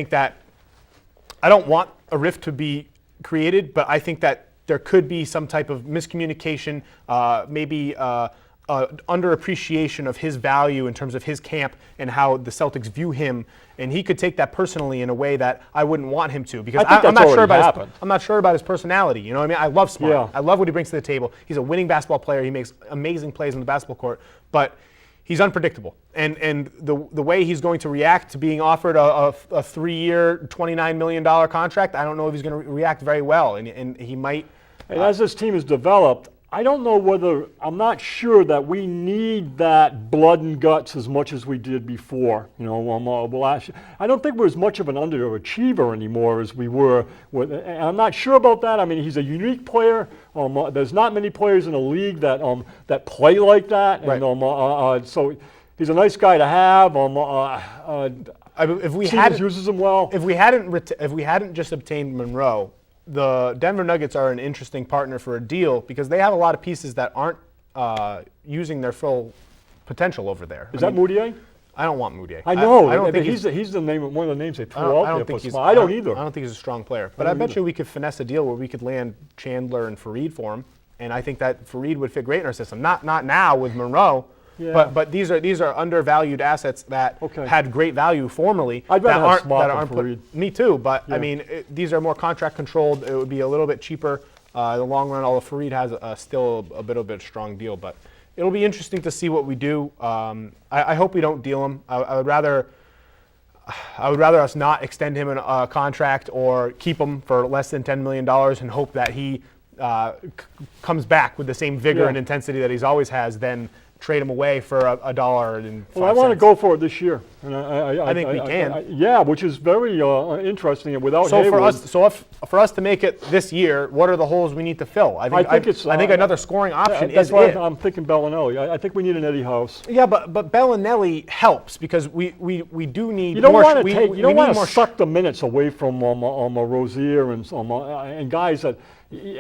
[SPEAKER 2] want a rift to be created, but I think that there could be some type of miscommunication, maybe underappreciation of his value in terms of his camp and how the Celtics view him, and he could take that personally in a way that I wouldn't want him to, because I'm not sure about his personality. You know what I mean? I love Smart.
[SPEAKER 3] Yeah.
[SPEAKER 2] I love what he brings to the table. He's a winning basketball player. He makes amazing plays on the basketball court, but he's unpredictable, and the way he's going to react to being offered a 3-year, $29 million contract, I don't know if he's going to react very well, and he might.
[SPEAKER 3] And as this team is developed, I don't know I'm not sure that we need that blood and guts as much as we did before. I don't think we're as much of an underachiever anymore as we were. And I'm not sure about that. I mean, he's a unique player. There's not many players in the league that play like that.
[SPEAKER 2] Right.
[SPEAKER 3] And so he's a nice guy to have.
[SPEAKER 2] If we
[SPEAKER 3] uses him well.
[SPEAKER 2] If we hadn't just obtained Monroe, the Denver Nuggets are an interesting partner for a deal because they have a lot of pieces that aren't using their full potential over there.
[SPEAKER 3] Is that Moutier?
[SPEAKER 2] I don't want Moutier.
[SPEAKER 3] I know.
[SPEAKER 2] I don't think
[SPEAKER 3] he's the name, one of the names they threw out
[SPEAKER 2] I
[SPEAKER 3] there
[SPEAKER 2] don't
[SPEAKER 3] for
[SPEAKER 2] think he's.
[SPEAKER 3] Smart. I don't either.
[SPEAKER 2] I don't think he's a strong player. But I bet you we could finesse a deal where we could land Chandler and Fareed for him, and I think that Fareed would fit great in our system. Not now with Monroe.
[SPEAKER 3] Yeah.
[SPEAKER 2] But these are undervalued assets that had great value formerly.
[SPEAKER 3] I'd rather have Smart
[SPEAKER 2] that
[SPEAKER 3] than Fareed.
[SPEAKER 2] Me too, but
[SPEAKER 3] Yeah.
[SPEAKER 2] I mean, these are more contract controlled. It would be a little bit cheaper in the long run. Although Fareed has still a bit of a strong deal, but it'll be interesting to see what we do. I hope we don't deal him. I would rather us not extend him a contract or keep him for less than $10 million and hope that he comes back with the same vigor and intensity that he's always has than trade him away for $1.05.
[SPEAKER 3] Well, I want to go for it this year. And
[SPEAKER 2] I think we can.
[SPEAKER 3] Yeah, which is very interesting. And without
[SPEAKER 2] So
[SPEAKER 3] Hayward,
[SPEAKER 2] for us to make it this year, what are the holes we need to fill? I think another scoring option
[SPEAKER 3] that's
[SPEAKER 2] is
[SPEAKER 3] why
[SPEAKER 2] it.
[SPEAKER 3] I'm thinking Bellinelli. I think we need an Eddie House.
[SPEAKER 2] Yeah, but Bellinelli helps because we do need.
[SPEAKER 3] You don't
[SPEAKER 2] more,
[SPEAKER 3] want to
[SPEAKER 2] we
[SPEAKER 3] you don't
[SPEAKER 2] need
[SPEAKER 3] want to
[SPEAKER 2] more
[SPEAKER 3] suck the minutes away from Rozier and guys that.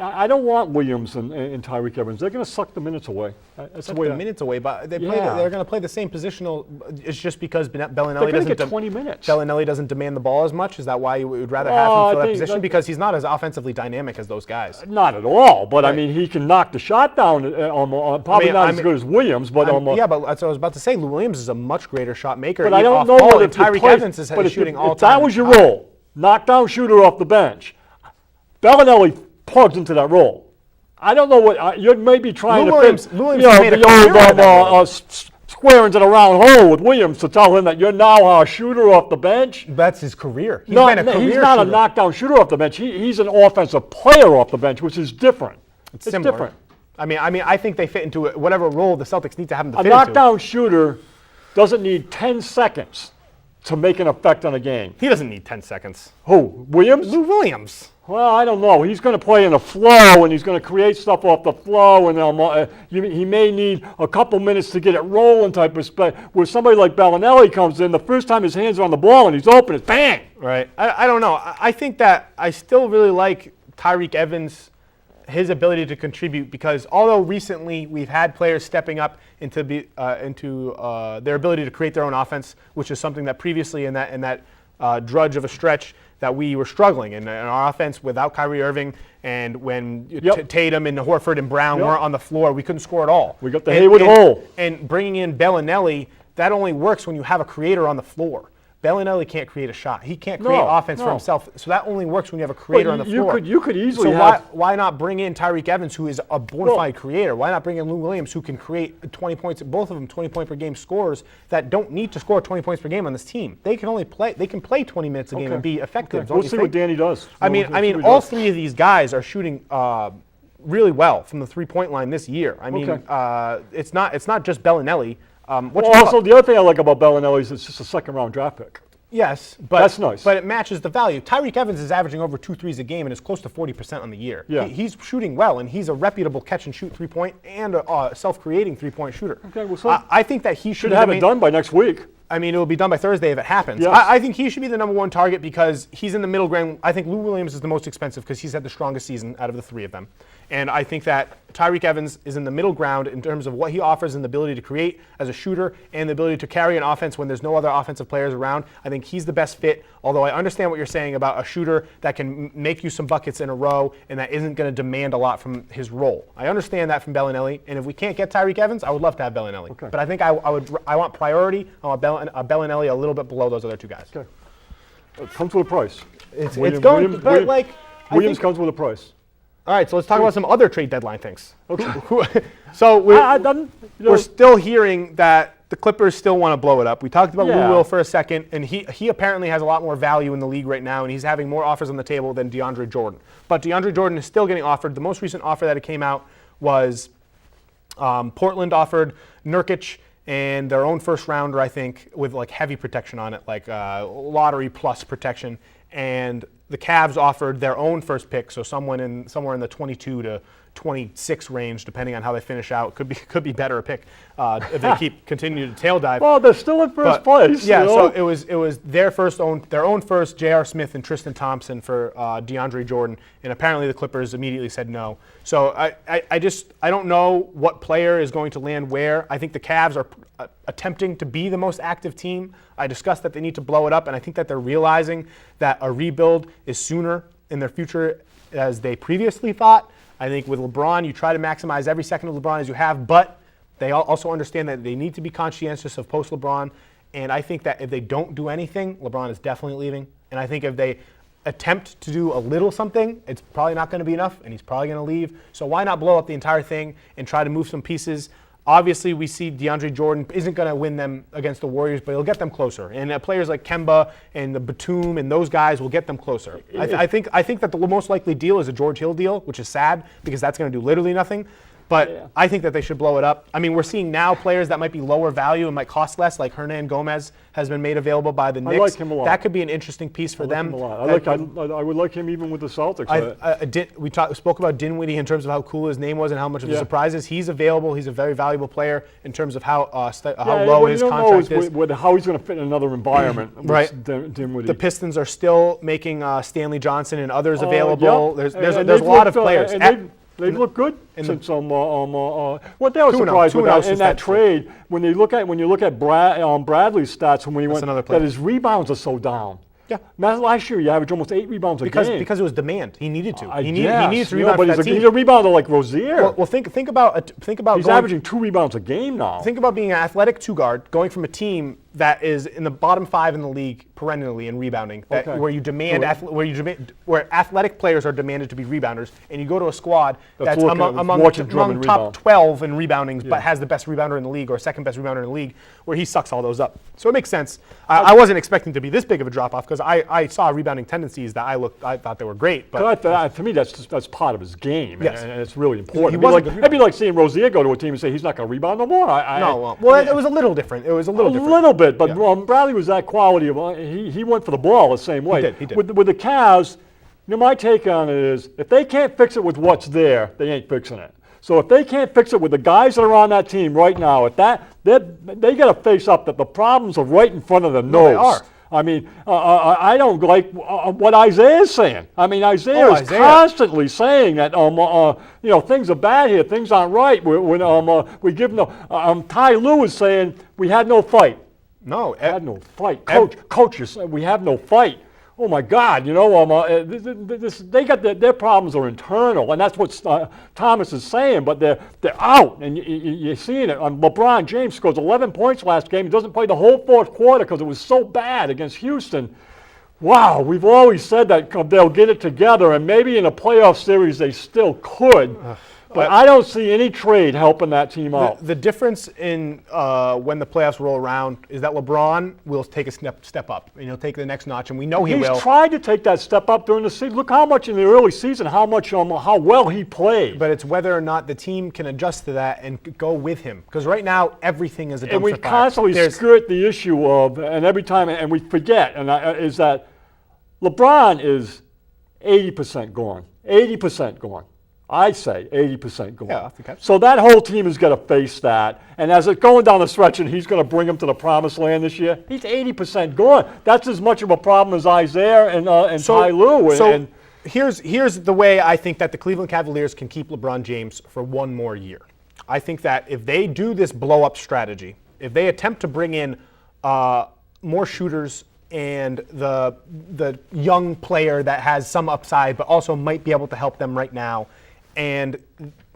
[SPEAKER 3] I don't want Williams and Tyreek Evans. They're going to suck the minutes away. That's
[SPEAKER 2] suck
[SPEAKER 3] the way
[SPEAKER 2] the minutes away, but they're going to play the same positional. It's just because Bellinelli doesn't
[SPEAKER 3] get 20 minutes.
[SPEAKER 2] Bellinelli doesn't demand the ball as much. Is that why you would rather have him fill that position? Because he's not as offensively dynamic as those guys.
[SPEAKER 3] Not at all. But I mean, he can knock the shot down. Probably not as good as Williams, but
[SPEAKER 2] yeah. But that's what I was about to say. Lou Williams is a much greater shot maker.
[SPEAKER 3] But I don't know what if
[SPEAKER 2] Tyreek Evans is shooting all
[SPEAKER 3] if
[SPEAKER 2] time.
[SPEAKER 3] that was your role, knockdown shooter off the bench, Bellinelli plugs into that role. I don't know what you're maybe trying to fit.
[SPEAKER 2] Lou Williams made
[SPEAKER 3] the old square into the round hole with Williams to tell him that you're now a shooter off the bench.
[SPEAKER 2] That's his career. He's
[SPEAKER 3] not a knockdown shooter off the bench. He's an offensive player off the bench, which is different. It's
[SPEAKER 2] similar.
[SPEAKER 3] different.
[SPEAKER 2] I mean, I think they fit into whatever role the Celtics need to have him to fit
[SPEAKER 3] into. A knockdown shooter doesn't need 10 seconds to make an effect on a game.
[SPEAKER 2] He doesn't need 10 seconds.
[SPEAKER 3] Who? Williams?
[SPEAKER 2] Lou Williams.
[SPEAKER 3] Well, I don't know. He's going to play in a flow, and he's going to create stuff off the flow, and he may need a couple minutes to get it rolling type of stuff. Where somebody like Bellinelli comes in, the first time his hands are on the ball and he's open, it's bang.
[SPEAKER 2] Right. I don't know. I think that I still really like Tyreek Evans, his ability to contribute, because although recently we've had players stepping up into their ability to create their own offense, which is something that previously in that drudge of a stretch that we were struggling in our offense without Kyrie Irving, and when Tatum and Horford and Brown weren't on the floor, we couldn't score at all.
[SPEAKER 3] We got the Hayward hole.
[SPEAKER 2] And bringing in Bellinelli, that only works when you have a creator on the floor. Bellinelli can't create a shot. He can't create offense for himself. So that only works when you have a creator on the floor.
[SPEAKER 3] You could easily
[SPEAKER 2] why not bring in Tyreek Evans, who is a bona fide creator? Why not bring in Lou Williams, who can create 20 points, both of them 20 point per game scorers that don't need to score 20 points per game on this team. They can play 20 minutes a game and be effective.
[SPEAKER 3] We'll see what Danny does.
[SPEAKER 2] I mean, all three of these guys are shooting really well from the 3-point line this year. I mean, it's not just Bellinelli.
[SPEAKER 3] Also, the other thing I like about Bellinelli is it's just a second-round draft pick.
[SPEAKER 2] Yes, but
[SPEAKER 3] that's nice.
[SPEAKER 2] But it matches the value. Tyreek Evans is averaging over 2 threes a game and is close to 40% on the year.
[SPEAKER 3] Yeah.
[SPEAKER 2] He's shooting well, and he's a reputable catch-and-shoot 3-point and a self-creating 3-point shooter.
[SPEAKER 3] Okay, well, so
[SPEAKER 2] I think that he should
[SPEAKER 3] have it done by next week.
[SPEAKER 2] I mean, it will be done by Thursday if it happens.
[SPEAKER 3] Yes.
[SPEAKER 2] I think he should be the number one target because he's in the middle ground. I think Lou Williams is the most expensive because he's had the strongest season out of the three of them. And I think that Tyreek Evans is in the middle ground in terms of what he offers and the ability to create as a shooter and the ability to carry an offense when there's no other offensive players around. I think he's the best fit, although I understand what you're saying about a shooter that can make you some buckets in a row and that isn't going to demand a lot from his role. I understand that from Bellinelli, and if we can't get Tyreek Evans, I would love to have Bellinelli. Okay. But I think I want priority. I want Bellinelli a little bit below those other two guys.
[SPEAKER 3] Okay. It comes with a price.
[SPEAKER 2] Williams
[SPEAKER 3] comes with a price.
[SPEAKER 2] All right, so let's talk about some other trade deadline things.
[SPEAKER 3] Okay.
[SPEAKER 2] So we're still hearing that the Clippers still want to blow it up. We talked about Lou Will for a second, and he apparently has a lot more value in the league right now, and he's having more offers on the table than DeAndre Jordan. But DeAndre Jordan is still getting offered. The most recent offer that it came out was Portland offered Nurkic and their own first rounder, I think, with like heavy protection on it, like lottery plus protection. And the Cavs offered their own first pick, so somewhere in the 22 to 26 range, depending on how they finish out. Could be better a pick if they continue to tail dive.
[SPEAKER 3] Well, they're still in first place.
[SPEAKER 2] Yeah,
[SPEAKER 3] you know?
[SPEAKER 2] so it was their own first, J.R. Smith and Tristan Thompson for DeAndre Jordan, and apparently the Clippers immediately said no. So I don't know what player is going to land where. I think the Cavs are attempting to be the most active team. I discussed that they need to blow it up, and I think that they're realizing that a rebuild is sooner in their future as they previously thought. I think with LeBron, you try to maximize every second of LeBron as you have, but they also understand that they need to be conscientious of post-LeBron, and I think that if they don't do anything, LeBron is definitely leaving. And I think if they attempt to do a little something, it's probably not going to be enough, and he's probably going to leave. So why not blow up the entire thing and try to move some pieces? Obviously, we see DeAndre Jordan isn't going to win them against the Warriors, but he'll get them closer. And players like Kemba and the Batum and those guys will get them closer. I think that the most likely deal is a George Hill deal, which is sad because that's going to do literally nothing. But I think that they should blow it up. I mean, we're seeing now players that might be lower value and might cost less, like Hernan Gomez has been made available by the Knicks.
[SPEAKER 3] I like him a lot.
[SPEAKER 2] That could be an interesting piece for them.
[SPEAKER 3] Him a lot. I would like him even with the Celtics.
[SPEAKER 2] We spoke about Dinwiddie in terms of how cool his name was and how much of a surprise is. He's available. He's a very valuable player in terms of how low his contract is.
[SPEAKER 3] How he's going to fit in another environment.
[SPEAKER 2] Right.
[SPEAKER 3] Dinwiddie.
[SPEAKER 2] The Pistons are still making Stanley Johnson and others available. There's a lot of players.
[SPEAKER 3] They've looked good since what they were surprised with that in that trade when you look at Bradley's stats when he went that his rebounds are so down.
[SPEAKER 2] Yeah.
[SPEAKER 3] Last year, you averaged almost 8 rebounds a game.
[SPEAKER 2] Because it was demand. He needed to. He
[SPEAKER 3] needed
[SPEAKER 2] to rebound for that team.
[SPEAKER 3] He's a rebounder like Rozier.
[SPEAKER 2] Well, think about.
[SPEAKER 3] He's averaging 2 rebounds a game now.
[SPEAKER 2] Think about being an athletic 2-guard, going from a team that is in the bottom 5 in the league perennially in rebounding, where athletic players are demanded to be rebounders, and you go to a squad that's among top 12 in rebounding, but has the best rebounder in the league or second best rebounder in the league, where he sucks all those up. So it makes sense. I wasn't expecting to be this big of a drop off because I saw rebounding tendencies that I thought they were great. But
[SPEAKER 3] to me, that's part of his game,
[SPEAKER 2] yes.
[SPEAKER 3] and it's really important. It'd be like seeing Rozier go to a team and say he's not going to rebound no more.
[SPEAKER 2] It was a little different. It was a little
[SPEAKER 3] bit, but Bradley was that quality of he went for the ball the same way.
[SPEAKER 2] He did.
[SPEAKER 3] With the Cavs, my take on it is if they can't fix it with what's there, they ain't fixing it. So if they can't fix it with the guys that are on that team right now, they got to face up that the problems are right in front of their nose.
[SPEAKER 2] They are.
[SPEAKER 3] I mean, I don't like what Isaiah is saying. I mean, Isaiah is constantly saying that things are bad here, things aren't right. We give no. Ty Lue is saying we had no fight.
[SPEAKER 2] No,
[SPEAKER 3] had no fight. Coach, we have no fight. Oh my God! They got their problems are internal, and that's what Thomas is saying. But they're out, and you're seeing it. LeBron James scores 11 points last game. He doesn't play the whole fourth quarter because it was so bad against Houston. Wow, we've always said that they'll get it together, and maybe in a playoff series they still could. But I don't see any trade helping that team out.
[SPEAKER 2] The difference in when the playoffs roll around is that LeBron will take a step up, and he'll take the next notch, and we know he will.
[SPEAKER 3] He's tried to take that step up during the season. Look how much in the early season, how well he played.
[SPEAKER 2] But it's whether or not the team can adjust to that and go with him. Because right now, everything is a dumpster fire.
[SPEAKER 3] And we constantly skirt the issue of, and every time, and we forget, is that LeBron is 80% gone. 80% gone. I say 80% gone.
[SPEAKER 2] Yeah, okay.
[SPEAKER 3] So that whole team is going to face that. And as it's going down the stretch and he's going to bring them to the promised land this year, he's 80% gone. That's as much of a problem as Isaiah and Ty Lue.
[SPEAKER 2] Here's the way I think that the Cleveland Cavaliers can keep LeBron James for one more year. I think that if they do this blow-up strategy, if they attempt to bring in more shooters and the young player that has some upside but also might be able to help them right now, and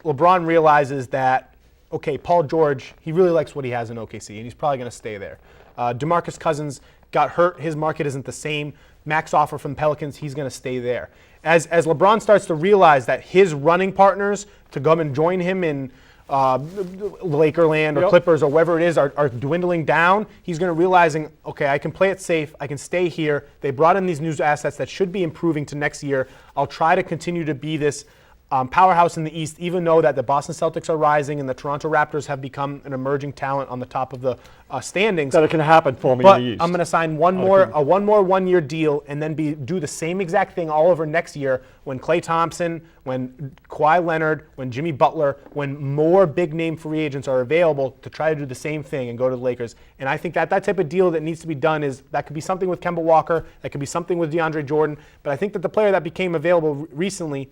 [SPEAKER 2] LeBron realizes that, okay, Paul George, he really likes what he has in OKC, and he's probably going to stay there. DeMarcus Cousins got hurt. His market isn't the same. Max Offer from Pelicans, he's going to stay there. As LeBron starts to realize that his running partners to come and join him in Lakerland or Clippers or wherever it is are dwindling down, he's going to realizing, okay, I can play it safe. I can stay here. They brought in these new assets that should be improving to next year. I'll try to continue to be this powerhouse in the East, even though that the Boston Celtics are rising and the Toronto Raptors have become an emerging talent on the top of the standings.
[SPEAKER 3] That it can happen for me
[SPEAKER 2] But
[SPEAKER 3] in the East.
[SPEAKER 2] I'm going to sign one more 1-year deal and then do the same exact thing all over next year when Klay Thompson, when Kawhi Leonard, when Jimmy Butler, when more big-name free agents are available to try to do the same thing and go to the Lakers. And I think that type of deal that needs to be done that could be something with Kemba Walker, that could be something with DeAndre Jordan. But I think that the player that became available recently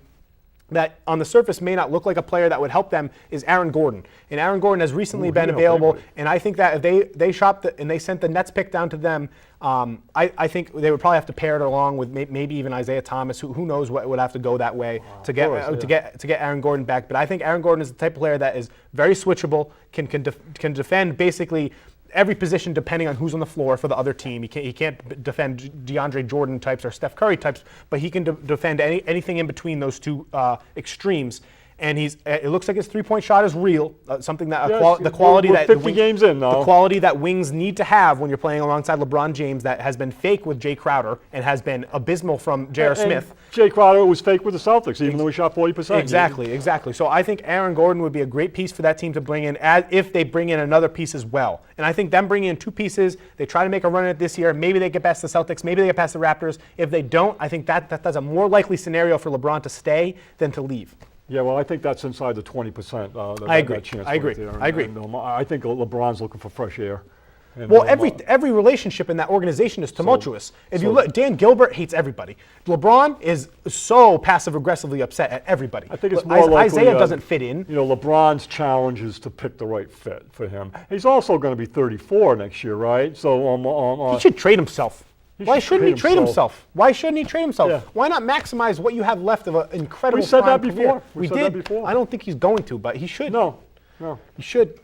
[SPEAKER 2] that on the surface may not look like a player that would help them is Aaron Gordon. And Aaron Gordon has recently been available, and I think that if they shopped and they sent the Nets pick down to them, I think they would probably have to pair it along with maybe even Isaiah Thomas, who knows what would have to go that way to get Aaron Gordon back. But I think Aaron Gordon is the type of player that is very switchable, can defend basically every position depending on who's on the floor for the other team. He can't defend DeAndre Jordan types or Steph Curry types, but he can defend anything in between those two extremes. And it looks like his three-point shot is real, something that the quality
[SPEAKER 3] we're
[SPEAKER 2] that
[SPEAKER 3] 50 games in now.
[SPEAKER 2] The quality that wings need to have when you're playing alongside LeBron James that has been fake with Jay Crowder and has been abysmal from J.R. Smith.
[SPEAKER 3] Jay Crowder was fake with the Celtics, even though he shot 40%.
[SPEAKER 2] Exactly. So I think Aaron Gordon would be a great piece for that team to bring in, if they bring in another piece as well. And I think them bringing in two pieces, they try to make a run at it this year. Maybe they get past the Celtics. Maybe they get past the Raptors. If they don't, I think that's a more likely scenario for LeBron to stay than to leave.
[SPEAKER 3] Yeah, well, I think that's inside the 20%.
[SPEAKER 2] I agree.
[SPEAKER 3] I agree. I think LeBron's looking for fresh air. And
[SPEAKER 2] well, every relationship in that organization is tumultuous. If you look, Dan Gilbert hates everybody. LeBron is so passive-aggressively upset at everybody.
[SPEAKER 3] I think it's more likely
[SPEAKER 2] Isaiah doesn't fit in.
[SPEAKER 3] You know, LeBron's challenge is to pick the right fit for him. He's also going to be 34 next year, right? So
[SPEAKER 2] he should trade himself. Why shouldn't he trade himself? Why shouldn't he trade himself?
[SPEAKER 3] Yeah.
[SPEAKER 2] Why not maximize what you have left of an incredible
[SPEAKER 3] We said that
[SPEAKER 2] prime
[SPEAKER 3] before.
[SPEAKER 2] career?
[SPEAKER 3] We said
[SPEAKER 2] did.
[SPEAKER 3] that before.
[SPEAKER 2] I don't think he's going to, but he should.
[SPEAKER 3] No.
[SPEAKER 2] He should.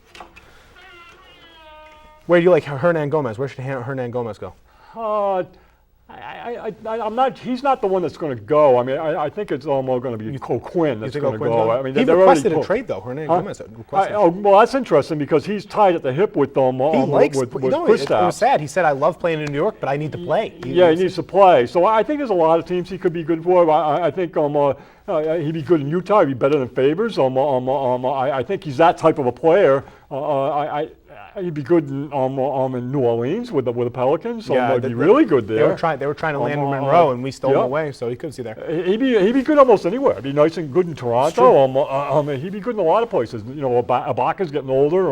[SPEAKER 2] Where do you like Hernan Gomez? Where should Hernan Gomez go?
[SPEAKER 3] I'm not. He's not the one that's going to go. I mean, I think it's almost going to be Quinn that's going to go. I mean,
[SPEAKER 2] he requested a trade though. Hernan Gomez requested.
[SPEAKER 3] Well, that's interesting because he's tied at the hip with
[SPEAKER 2] He likes.
[SPEAKER 3] with
[SPEAKER 2] It was sad. He said, "I love playing in New York, but I need to play."
[SPEAKER 3] He needs to play. So I think there's a lot of teams he could be good for. I think he'd be good in Utah. He'd be better than Favors. I think he's that type of a player. He'd be good in New Orleans with the Pelicans. He'd be really good there.
[SPEAKER 2] They were trying to land Monroe, and we stole him away. So he could see there.
[SPEAKER 3] He'd be good almost anywhere. He'd be nice and good in Toronto. He'd be good in a lot of places. You know, Ibaka's getting older.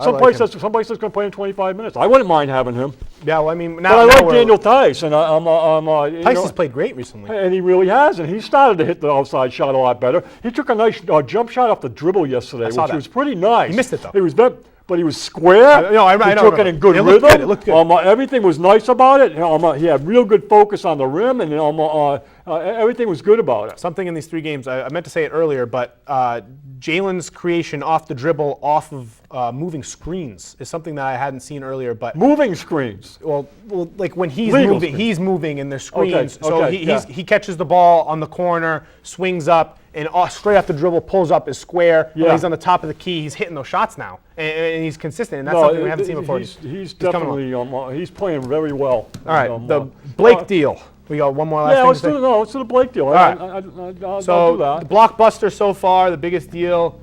[SPEAKER 3] Some place that's going to play in 25 minutes. I wouldn't mind having him.
[SPEAKER 2] Yeah, well, I mean,
[SPEAKER 3] but I like Daniel Tice, and
[SPEAKER 2] Tice has played great recently,
[SPEAKER 3] and he really has. And he started to hit the outside shot a lot better. He took a nice jump shot off the dribble yesterday, which was pretty nice.
[SPEAKER 2] He missed it though.
[SPEAKER 3] It was but he was square.
[SPEAKER 2] I
[SPEAKER 3] took it in good rhythm.
[SPEAKER 2] It looked good.
[SPEAKER 3] Everything was nice about it. He had real good focus on the rim, and everything was good about it.
[SPEAKER 2] Something in these three games, I meant to say it earlier, but Jalen's creation off the dribble, off of moving screens, is something that I hadn't seen earlier. But
[SPEAKER 3] moving screens.
[SPEAKER 2] Well, like when he's
[SPEAKER 3] Legal
[SPEAKER 2] moving,
[SPEAKER 3] screens.
[SPEAKER 2] he's moving, and there's screens.
[SPEAKER 3] Okay,
[SPEAKER 2] He catches the ball on the corner, swings up, and straight off the dribble pulls up his square.
[SPEAKER 3] Yeah.
[SPEAKER 2] When he's on the top of the key, he's hitting those shots now, and he's consistent, and that's something we haven't seen before.
[SPEAKER 3] He's definitely he's playing very well.
[SPEAKER 2] All right, the Blake deal. We got one more last thing to say.
[SPEAKER 3] Let's do the Blake deal.
[SPEAKER 2] All right.
[SPEAKER 3] I'll
[SPEAKER 2] So
[SPEAKER 3] do that.
[SPEAKER 2] the blockbuster so far, the biggest deal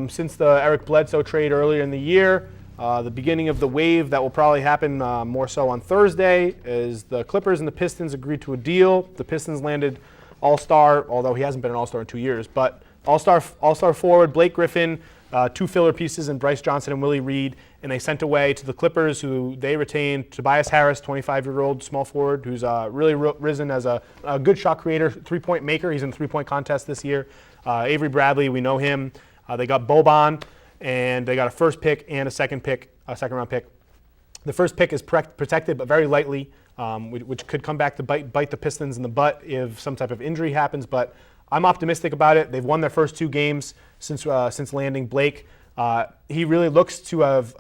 [SPEAKER 2] since the Eric Bledsoe trade earlier in the year. The beginning of the wave that will probably happen more so on Thursday is the Clippers and the Pistons agreed to a deal. The Pistons landed All-Star, although he hasn't been an All-Star in 2 years, but All-Star forward Blake Griffin, two filler pieces in Bryce Johnson and Willie Reed, and they sent away to the Clippers, who they retained Tobias Harris, 25-year-old small forward, who's really risen as a good shot creator, three-point maker. He's in the three-point contest this year. Avery Bradley, we know him. They got Boban, and they got a first pick and a second-round pick. The first pick is protected, but very lightly, which could come back to bite the Pistons in the butt if some type of injury happens. But I'm optimistic about it. They've won their first two games since landing Blake. He really looks to have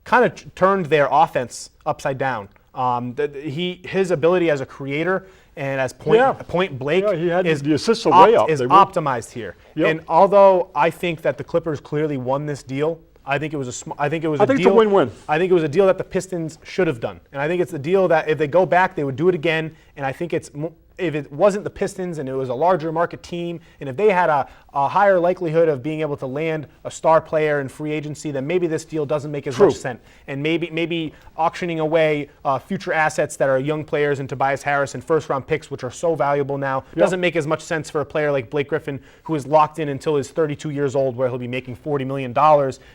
[SPEAKER 2] kind of turned their offense upside down. His ability as a creator and as point Blake
[SPEAKER 3] is the assists are way up.
[SPEAKER 2] Is optimized here.
[SPEAKER 3] Yep.
[SPEAKER 2] And although I think that the Clippers clearly won this deal, I think it was
[SPEAKER 3] it's a win-win.
[SPEAKER 2] I think it was a deal that the Pistons should have done, and I think it's a deal that if they go back, they would do it again. And I think it's if it wasn't the Pistons and it was a larger market team, and if they had a higher likelihood of being able to land a star player in free agency, then maybe this deal doesn't make as much sense. And maybe auctioning away future assets that are young players in Tobias Harris and first-round picks, which are so valuable now, doesn't make as much sense for a player like Blake Griffin, who is locked in until he's 32 years old, where he'll be making $40 million.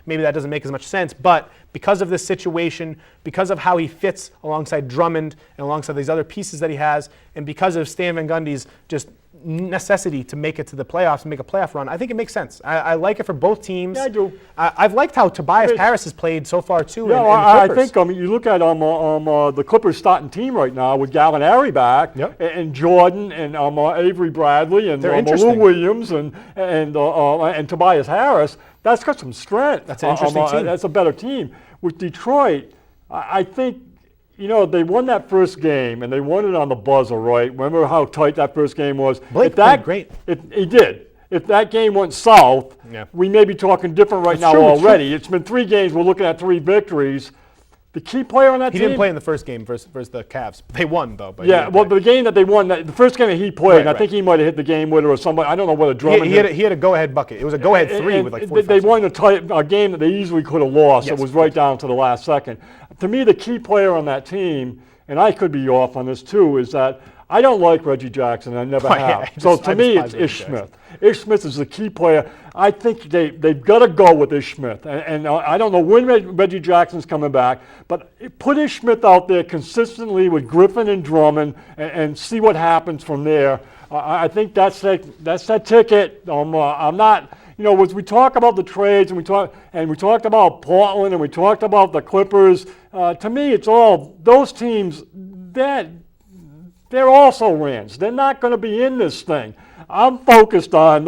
[SPEAKER 2] Maybe that doesn't make as much sense, but because of this situation, because of how he fits alongside Drummond and alongside these other pieces that he has, and because of Stan Van Gundy's just necessity to make it to the playoffs and make a playoff run, I think it makes sense. I like it for both teams.
[SPEAKER 3] Yeah, I do.
[SPEAKER 2] I've liked how Tobias Harris has played so far too.
[SPEAKER 3] Yeah, I think you look at the Clippers starting team right now with Gallinari back, and Jordan and Avery Bradley and Lou Williams and Tobias Harris. That's got some strength.
[SPEAKER 2] That's an interesting team.
[SPEAKER 3] That's a better team. With Detroit, I think, they won that first game, and they won it on the buzzer, right? Remember how tight that first game was?
[SPEAKER 2] Blake played great.
[SPEAKER 3] He did. If that game went south, we may be talking different right now already. It's been 3 games. We're looking at 3 victories. The key player on that team.
[SPEAKER 2] He didn't play in the first game versus the Cavs. They won, though. But
[SPEAKER 3] the game that they won, the first game that he played, I think he might have hit the game winner or somebody. I don't know whether Drummond
[SPEAKER 2] he had a go-ahead bucket. It was a go-ahead 3 with like 45
[SPEAKER 3] They won a game that they easily could have lost. It was right down to the last second. To me, the key player on that team, and I could be off on this too, is that I don't like Reggie Jackson. I never have. So to me, it's Ish Smith. Ish Smith is the key player. I think they've got to go with Ish Smith. And I don't know when Reggie Jackson's coming back, but put Ish Smith out there consistently with Griffin and Drummond and see what happens from there. I think that's that ticket. I'm not. As we talk about the trades and we talked about Portland and we talked about the Clippers. To me, it's all those teams that. They're also Rams. They're not going to be in this thing. I'm focused on,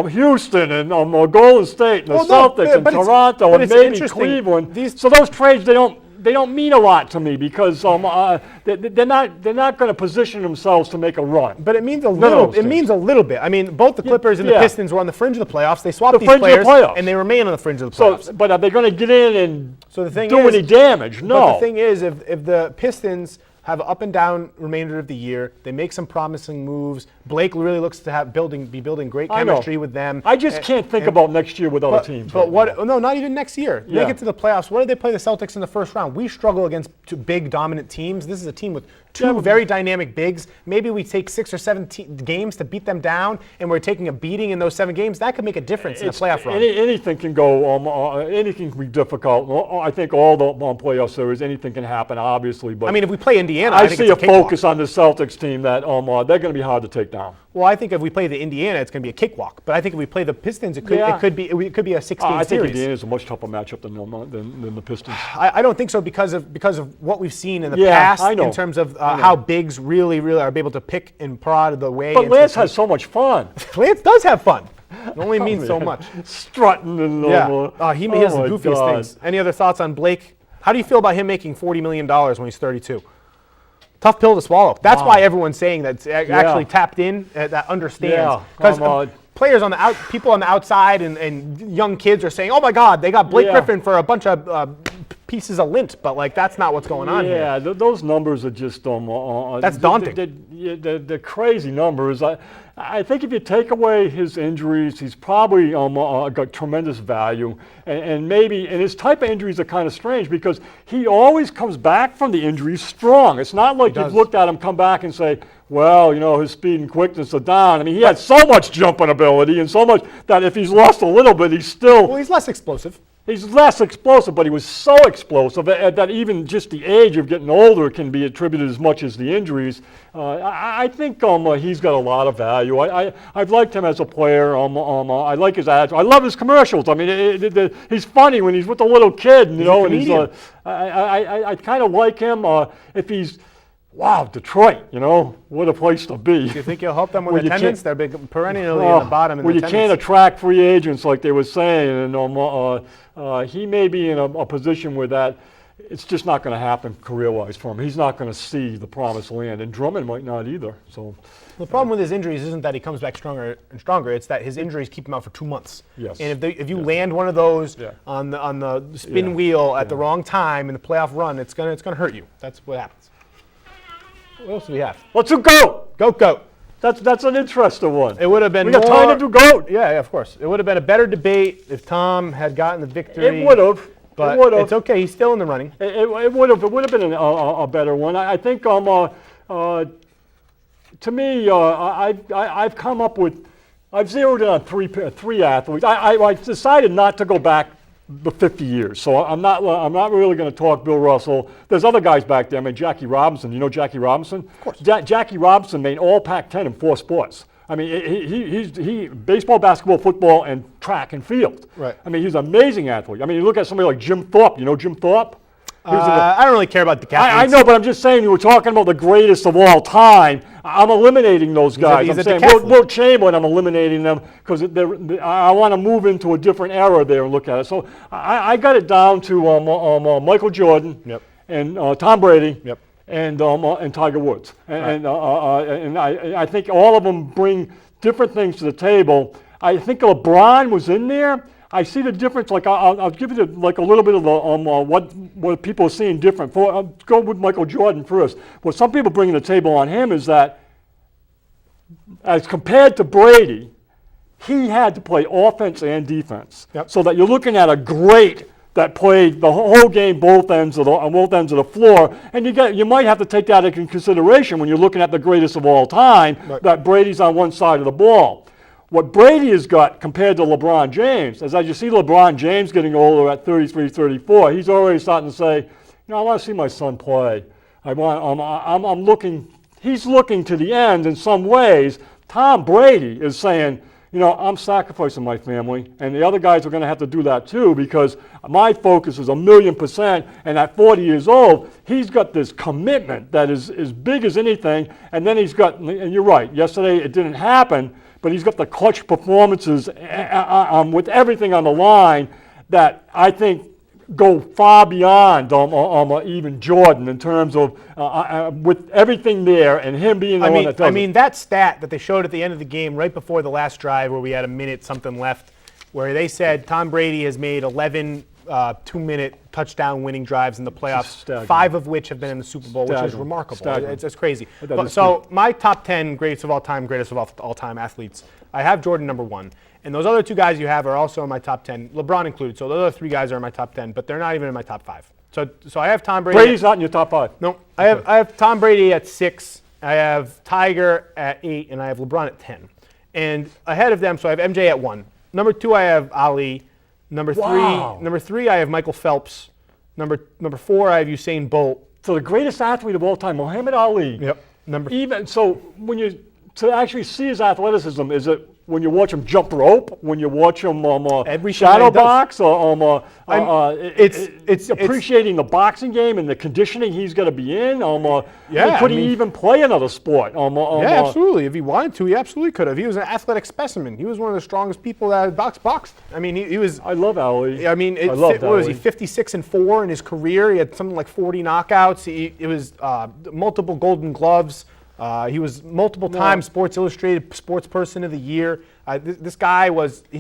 [SPEAKER 3] Houston and Golden State and the Celtics and Toronto and maybe Cleveland. So those trades, they don't mean a lot to me because they're not going to position themselves to make a run.
[SPEAKER 2] But it means a little. It means a little bit. I mean, both the Clippers and the Pistons were on the fringe of the playoffs. They swapped these players, and they remain on the fringe of the playoffs.
[SPEAKER 3] But are they going to get in and do any damage? No.
[SPEAKER 2] But the thing is, if the Pistons have an up and down remainder of the year. They make some promising moves. Blake really looks to be building great chemistry with them.
[SPEAKER 3] I just can't think about next year with other teams.
[SPEAKER 2] But no, not even next year. Make it to the playoffs. What did they play the Celtics in the first round? We struggle against 2 big dominant teams. This is a team with 2 very dynamic bigs. Maybe we take 6 or 7 games to beat them down, and we're taking a beating in those 7 games. That could make a difference in the playoff run.
[SPEAKER 3] Anything can go. Anything can be difficult. I think all the playoff series, anything can happen. Obviously, but
[SPEAKER 2] I mean, if we play Indiana,
[SPEAKER 3] I
[SPEAKER 2] think
[SPEAKER 3] see
[SPEAKER 2] it's
[SPEAKER 3] a focus on the Celtics team that they're going to be hard to take down.
[SPEAKER 2] Well, I think if we play the Indiana, it's going to be a cakewalk. But I think if we play the Pistons, it could be a 16 series.
[SPEAKER 3] I think Indiana is a much tougher matchup than the Pistons.
[SPEAKER 2] I don't think so because of what we've seen in the past in terms of how bigs really are able to pick and prod the way.
[SPEAKER 3] But Lance has so much fun.
[SPEAKER 2] Lance does have fun. It only means so much.
[SPEAKER 3] Strutting and
[SPEAKER 2] he has the goofiest things. Any other thoughts on Blake? How do you feel about him making $40 million when he's 32? Tough pill to swallow. That's why everyone's saying that it's actually tapped in, that understands. Because players people on the outside and young kids are saying, "Oh my God, they got Blake Griffin for a bunch of pieces of lint," but that's not what's going on here.
[SPEAKER 3] Yeah, those numbers are just
[SPEAKER 2] that's daunting.
[SPEAKER 3] They're crazy numbers. I think if you take away his injuries, he's probably got tremendous value. And his type of injuries are kind of strange because he always comes back from the injuries strong. It's not like you've looked at him come back and say, well, his speed and quickness are down. I mean, he had so much jumping ability and so much that if he's lost a little bit, he's still...
[SPEAKER 2] Well, he's less explosive.
[SPEAKER 3] He's less explosive, but he was so explosive that even just the age of getting older can be attributed as much as the injuries. I think he's got a lot of value. I've liked him as a player. I like his attitude. I love his commercials. I mean, he's funny when he's with the little kid. I kind of like him if he's. Wow, Detroit, what a place to be.
[SPEAKER 2] Do you think he'll help them with attendance? They're perennially in the bottom in
[SPEAKER 3] the
[SPEAKER 2] attendance.
[SPEAKER 3] You can't attract free agents like they were saying, and he may be in a position where that it's just not going to happen career-wise for him. He's not going to see the promised land, and Drummond might not either. So
[SPEAKER 2] the problem with his injuries isn't that he comes back stronger and stronger. It's that his injuries keep him out for 2 months.
[SPEAKER 3] Yes.
[SPEAKER 2] And if you land one of those on the spin wheel at the wrong time in the playoff run, it's gonna hurt you. That's what happens. What else do we have?
[SPEAKER 3] Let's do GOAT.
[SPEAKER 2] Goat.
[SPEAKER 3] That's an interesting one.
[SPEAKER 2] It would have been
[SPEAKER 3] We got time to do GOAT.
[SPEAKER 2] Yeah, of course. It would have been a better debate if Tom had gotten the victory.
[SPEAKER 3] It would have.
[SPEAKER 2] But it's okay. He's still in the running.
[SPEAKER 3] It would have. It would have been a better one. I think. To me, I've come up with. I've zeroed in on three athletes. I decided not to go back the 50 years, so I'm not really going to talk Bill Russell. There's other guys back there. I mean, Jackie Robinson. You know Jackie Robinson?
[SPEAKER 2] Of course.
[SPEAKER 3] Jackie Robinson made all Pac-10 in 4 sports. I mean, he baseball, basketball, football, and track and field.
[SPEAKER 2] Right.
[SPEAKER 3] I mean, he's an amazing athlete. I mean, you look at somebody like Jim Thorpe. You know Jim Thorpe?
[SPEAKER 2] I don't really care about the
[SPEAKER 3] I know, but I'm just saying, you were talking about the greatest of all time. I'm eliminating those guys.
[SPEAKER 2] He's
[SPEAKER 3] I'm
[SPEAKER 2] a
[SPEAKER 3] saying
[SPEAKER 2] decathlete.
[SPEAKER 3] Wilt Chamberlain, I'm eliminating them because I want to move into a different era there and look at it. So I got it down to Michael Jordan
[SPEAKER 2] Yep.
[SPEAKER 3] and Tom Brady.
[SPEAKER 2] Yep.
[SPEAKER 3] And Tiger Woods, and I think all of them bring different things to the table. I think LeBron was in there. I see the difference. Like I'll give you like a little bit of the what people are seeing different. I'll go with Michael Jordan first. What some people bring to the table on him is that, as compared to Brady, he had to play offense and defense.
[SPEAKER 2] Yep.
[SPEAKER 3] So that you're looking at a great that played the whole game, both ends of the floor, and you might have to take that into consideration when you're looking at the greatest of all time.
[SPEAKER 2] Right.
[SPEAKER 3] That Brady's on one side of the ball. What Brady has got compared to LeBron James is, as you see LeBron James getting older at 33, 34, he's already starting to say, I want to see my son play. I'm looking. He's looking to the end in some ways. Tom Brady is saying, I'm sacrificing my family, and the other guys are going to have to do that too, because my focus is 1,000,000%, and at 40 years old, he's got this commitment that is as big as anything, and then he's got, and you're right, yesterday it didn't happen, but he's got the clutch performances with everything on the line that I think go far beyond even Jordan in terms of with everything there and him being the one that does it.
[SPEAKER 2] That stat that they showed at the end of the game right before the last drive where we had a minute something left, where they said Tom Brady has made 11 2-minute touchdown winning drives in the playoffs, 5 of which have been in the Super Bowl, which is remarkable. It's crazy. So my top 10 greatest of all time athletes, I have Jordan number 1. And those other 2 guys you have are also in my top 10, LeBron included. So those other 3 guys are in my top 10, but they're not even in my top 5. So I have Tom Brady.
[SPEAKER 3] Brady's not in your top 5.
[SPEAKER 2] No, I have Tom Brady at 6. I have Tiger at 8, and I have LeBron at 10. And ahead of them, so I have MJ at 1. Number 2, I have Ali. Number 3, I have Michael Phelps. Number 4, I have Usain Bolt.
[SPEAKER 3] So the greatest athlete of all time, Muhammad Ali.
[SPEAKER 2] Yep.
[SPEAKER 3] So to actually see his athleticism, is it when you watch him jump rope, when you watch him shadow box, or it's appreciating the boxing game and the conditioning he's going to be in. Could he even play another sport?
[SPEAKER 2] Yeah, absolutely. If he wanted to, he absolutely could have. He was an athletic specimen. He was one of the strongest people that boxed. I mean, he was.
[SPEAKER 3] I love Ali.
[SPEAKER 2] I mean, what was he? 56-4 in his career. He had something like 40 knockouts. It was multiple Golden Gloves. He was multiple times Sports Illustrated Sports Person of the Year. This guy was a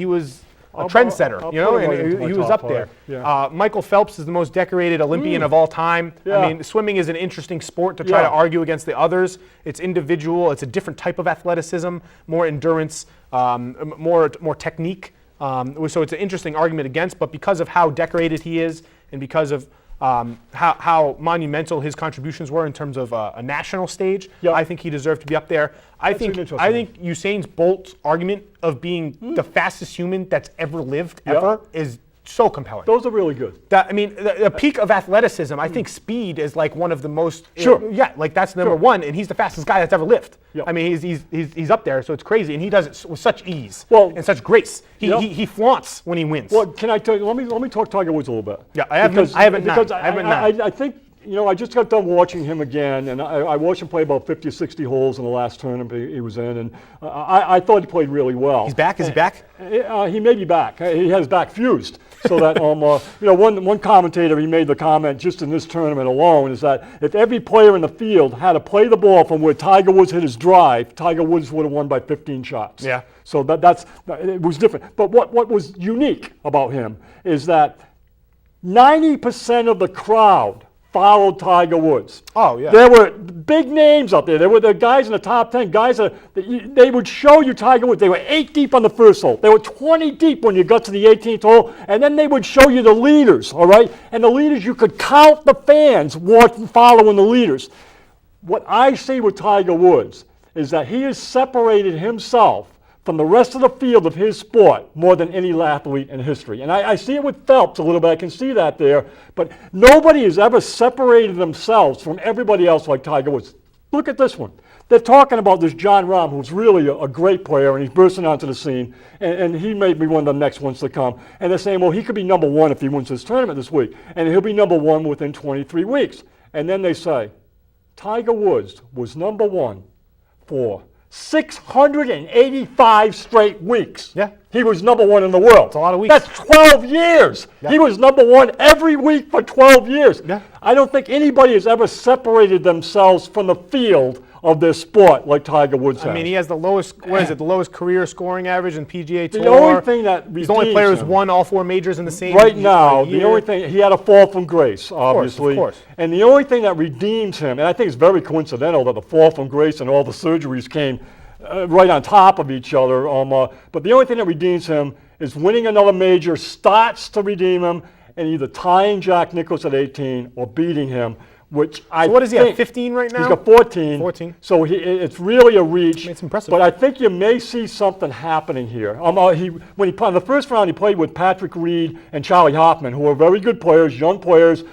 [SPEAKER 2] trendsetter, and he was up there.
[SPEAKER 3] Yeah.
[SPEAKER 2] Michael Phelps is the most decorated Olympian of all time.
[SPEAKER 3] Yeah.
[SPEAKER 2] I mean, swimming is an interesting sport to try to argue against the others. It's individual. It's a different type of athleticism, more endurance, more technique. So it's an interesting argument against. But because of how decorated he is, and because of how monumental his contributions were in terms of a national stage, I think he deserved to be up there. I think Usain Bolt's argument of being the fastest human that's ever lived is so compelling.
[SPEAKER 3] Those are really good.
[SPEAKER 2] The peak of athleticism, I think speed is like one of the most. That's number 1, and he's the fastest guy that's ever lived.
[SPEAKER 3] Yep.
[SPEAKER 2] I mean, he's up there, so it's crazy, and he does it with such ease and such grace. He flaunts when he wins.
[SPEAKER 3] Well, can I tell you? Let me talk Tiger Woods a little bit.
[SPEAKER 2] Yeah, I think
[SPEAKER 3] I just got done watching him again, and I watched him play about 50 or 60 holes in the last tournament he was in, and I thought he played really well.
[SPEAKER 2] He's back? Is he back?
[SPEAKER 3] He may be back. He has his back fused. So that one commentator, he made the comment just in this tournament alone, is that if every player in the field had to play the ball from where Tiger Woods hit his drive, Tiger Woods would have won by 15 shots.
[SPEAKER 2] Yeah.
[SPEAKER 3] So it was different. But what was unique about him is that 90% of the crowd followed Tiger Woods.
[SPEAKER 2] Oh, yeah.
[SPEAKER 3] There were big names up there. There were the guys in the top 10, guys that they would show you Tiger Woods. They were 8 deep on the first hole. They were 20 deep when you got to the 18th hole, and then they would show you the leaders, all right? And the leaders, you could count the fans following the leaders. What I see with Tiger Woods is that he has separated himself from the rest of the field of his sport more than any athlete in history. And I see it with Phelps a little bit. I can see that there. But nobody has ever separated themselves from everybody else like Tiger Woods. Look at this one. They're talking about this John Rahm, who's really a great player, and he's bursting onto the scene, and he may be one of the next ones to come. And they're saying, well, he could be number one if he wins this tournament this week, and he'll be number one within 23 weeks. And then they say, Tiger Woods was number one for 685 straight weeks.
[SPEAKER 2] Yeah.
[SPEAKER 3] He was number one in the world.
[SPEAKER 2] That's a lot of weeks.
[SPEAKER 3] That's 12 years.
[SPEAKER 2] Yeah.
[SPEAKER 3] He was number one every week for 12 years.
[SPEAKER 2] Yeah.
[SPEAKER 3] I don't think anybody has ever separated themselves from the field of their sport like Tiger Woods has.
[SPEAKER 2] I mean, he has the lowest, the lowest career scoring average in PGA Tour.
[SPEAKER 3] The only thing that
[SPEAKER 2] he's the only player who's
[SPEAKER 3] him
[SPEAKER 2] won all 4 majors in the same
[SPEAKER 3] right now,
[SPEAKER 2] year.
[SPEAKER 3] the only thing, he had a fall from grace, obviously.
[SPEAKER 2] Of course.
[SPEAKER 3] And the only thing that redeems him, and I think it's very coincidental that the fall from grace and all the surgeries came right on top of each other. But the only thing that redeems him is winning another major starts to redeem him, and either tying Jack Nicklaus at 18 or beating him. Which I
[SPEAKER 2] what is he
[SPEAKER 3] think
[SPEAKER 2] at, 15 right now?
[SPEAKER 3] He's got 14.
[SPEAKER 2] 14.
[SPEAKER 3] So it's really a reach.
[SPEAKER 2] It's impressive.
[SPEAKER 3] But I think you may see something happening here. When he played in the first round, he played with Patrick Reed and Charlie Hoffman, who are very good players, young players,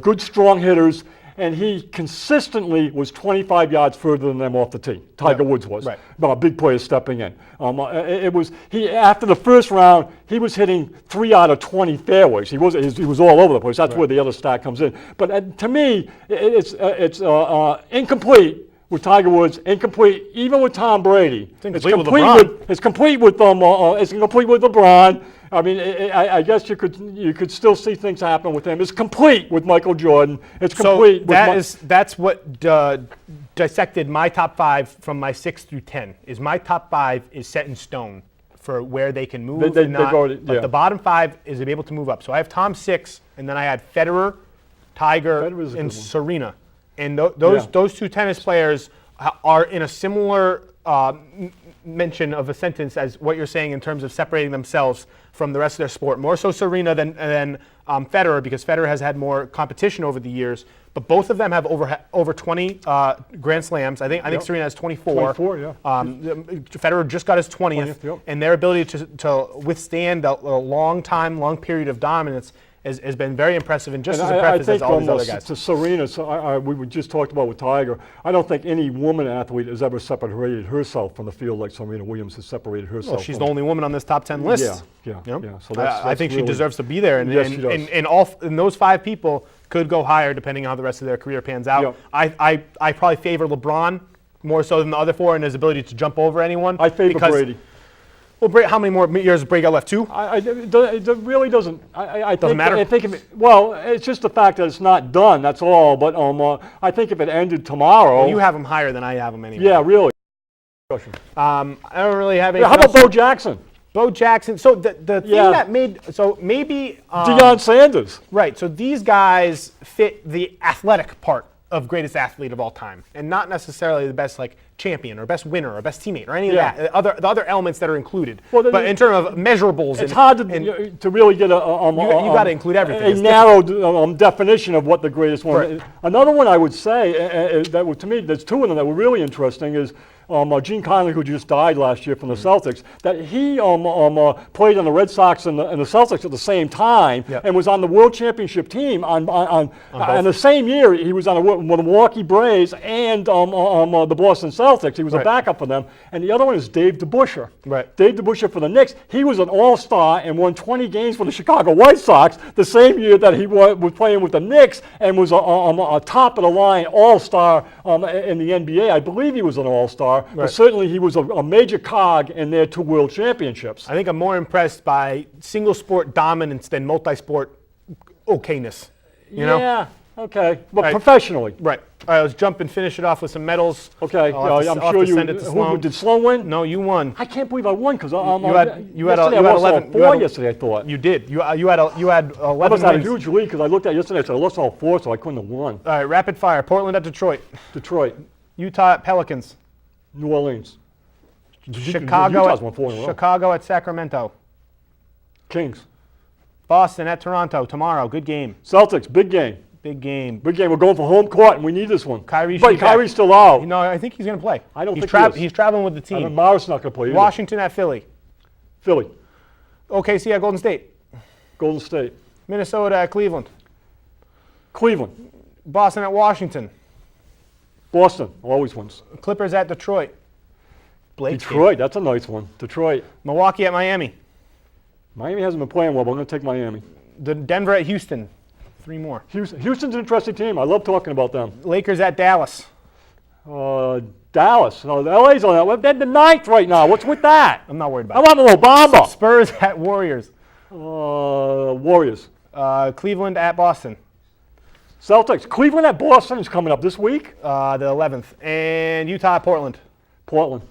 [SPEAKER 3] good strong hitters, and he consistently was 25 yards further than them off the tee. Tiger Woods was.
[SPEAKER 2] Right.
[SPEAKER 3] Big players stepping in. After the first round, he was hitting 3 out of 20 fairways. He was all over the place. That's where the other stat comes in. But to me, it's incomplete with Tiger Woods, incomplete even with Tom Brady.
[SPEAKER 2] It's complete with LeBron.
[SPEAKER 3] It's complete with LeBron. I mean, I guess you could still see things happen with him. It's complete with Michael Jordan. It's complete.
[SPEAKER 2] That's what dissected my top 5 from my 6 through 10. Is my top 5 is set in stone for where they can move. But the bottom 5 is to be able to move up. So I have Tom 6, and then I had Federer, Tiger, and Serena. And those 2 tennis players are in a similar mention of a sentence as what you're saying in terms of separating themselves from the rest of their sport. More so Serena than Federer, because Federer has had more competition over the years. But both of them have over 20 Grand Slams. I think Serena has 24.
[SPEAKER 3] 24, yeah.
[SPEAKER 2] Federer just got his 20th.
[SPEAKER 3] Yep.
[SPEAKER 2] And their ability to withstand a long period of dominance has been very impressive, and just as impressive as all these other guys.
[SPEAKER 3] To Serena, we just talked about with Tiger, I don't think any woman athlete has ever separated herself from the field like Serena Williams has separated herself.
[SPEAKER 2] Well, she's the only woman on this top 10 list.
[SPEAKER 3] Yeah.
[SPEAKER 2] So I think she deserves to be there, and,
[SPEAKER 3] yes, she does.
[SPEAKER 2] and those 5 people could go higher depending on how the rest of their career pans out.
[SPEAKER 3] Yep.
[SPEAKER 2] I probably favor LeBron more so than the other 4 in his ability to jump over anyone.
[SPEAKER 3] I favor Brady.
[SPEAKER 2] Well, how many more years does Brady got left? 2?
[SPEAKER 3] It really doesn't.
[SPEAKER 2] Doesn't matter?
[SPEAKER 3] It's just the fact that it's not done, that's all. But I think if it ended tomorrow.
[SPEAKER 2] Well, you have him higher than I have him anyway.
[SPEAKER 3] Yeah, really.
[SPEAKER 2] I don't really have any.
[SPEAKER 3] How about Bo Jackson?
[SPEAKER 2] Bo Jackson. So the thing that made, so maybe.
[SPEAKER 3] Deion Sanders.
[SPEAKER 2] Right. So these guys fit the athletic part of greatest athlete of all time, and not necessarily the best champion or best winner or best teammate or any of that. The other elements that are included. Well, but in terms of measurables,
[SPEAKER 3] it's hard to really get
[SPEAKER 2] you got to include everything.
[SPEAKER 3] A narrow definition of what the greatest one. Right. Another one I would say that to me, there's 2 of them that were really interesting is. Gene Conley, who just died last year from the Celtics, that he played on the Red Sox and the Celtics at the same time, and was on the World Championship team on the same year. He was on the Milwaukee Braves and the Boston Celtics. He was a backup for them. And the other one is Dave DeBusschere.
[SPEAKER 2] Right.
[SPEAKER 3] Dave DeBusschere for the Knicks. He was an All-Star and won 20 games for the Chicago White Sox the same year that he was playing with the Knicks, and was a top-of-the-line All-Star in the NBA. I believe he was an All-Star. Right. But certainly he was a major cog in their 2 world championships.
[SPEAKER 2] I think I'm more impressed by single sport dominance than multi-sport okayness. You know?
[SPEAKER 3] Okay, but
[SPEAKER 2] Right.
[SPEAKER 3] professionally.
[SPEAKER 2] Right. All right, let's jump and finish it off with some medals.
[SPEAKER 3] Okay,
[SPEAKER 2] I'll have to
[SPEAKER 3] I'm sure you.
[SPEAKER 2] send it to Sloan.
[SPEAKER 3] Did Sloan win?
[SPEAKER 2] No, you won.
[SPEAKER 3] I can't believe I won because
[SPEAKER 2] You had
[SPEAKER 3] yesterday I lost
[SPEAKER 2] 11.
[SPEAKER 3] all four yesterday. I thought.
[SPEAKER 2] You did. You had 11
[SPEAKER 3] I must have a
[SPEAKER 2] wins.
[SPEAKER 3] huge lead because I looked at it yesterday. I said I lost all four, so I couldn't have won.
[SPEAKER 2] All right, rapid fire. Portland at Detroit.
[SPEAKER 3] Detroit,
[SPEAKER 2] Utah at Pelicans.
[SPEAKER 3] New Orleans,
[SPEAKER 2] Chicago
[SPEAKER 3] Utah's won 4 in a row.
[SPEAKER 2] Chicago at Sacramento.
[SPEAKER 3] Kings,
[SPEAKER 2] Boston at Toronto tomorrow. Good game.
[SPEAKER 3] Celtics, big game.
[SPEAKER 2] Big game.
[SPEAKER 3] Big game. We're going for home court, and we need this one.
[SPEAKER 2] Kyrie should
[SPEAKER 3] But
[SPEAKER 2] be back.
[SPEAKER 3] Kyrie's still out.
[SPEAKER 2] No, I think he's going to play.
[SPEAKER 3] I don't
[SPEAKER 2] he's
[SPEAKER 3] think he is.
[SPEAKER 2] He's traveling with the
[SPEAKER 3] I mean,
[SPEAKER 2] team.
[SPEAKER 3] Morris not going to play either.
[SPEAKER 2] Washington at Philly.
[SPEAKER 3] Philly,
[SPEAKER 2] OKC at Golden State.
[SPEAKER 3] Golden State,
[SPEAKER 2] Minnesota at Cleveland.
[SPEAKER 3] Cleveland,
[SPEAKER 2] Boston at Washington.
[SPEAKER 3] Boston always wins.
[SPEAKER 2] Clippers at Detroit. Blake's game.
[SPEAKER 3] Detroit, that's a nice one. Detroit.
[SPEAKER 2] Milwaukee at Miami.
[SPEAKER 3] Miami hasn't been playing well, but I'm going to take Miami.
[SPEAKER 2] Denver at Houston. 3 more.
[SPEAKER 3] Houston's an interesting team. I love talking about them.
[SPEAKER 2] Lakers at Dallas.
[SPEAKER 3] Dallas. No, LA's on that. They're the 9th right now. What's with that?
[SPEAKER 2] I'm not worried
[SPEAKER 3] I
[SPEAKER 2] about
[SPEAKER 3] want Obama.
[SPEAKER 2] it. Spurs at Warriors.
[SPEAKER 3] Warriors.
[SPEAKER 2] Cleveland at Boston.
[SPEAKER 3] Celtics. Cleveland at Boston is coming up this week.
[SPEAKER 2] The 11th. And Utah at Portland.
[SPEAKER 3] Portland.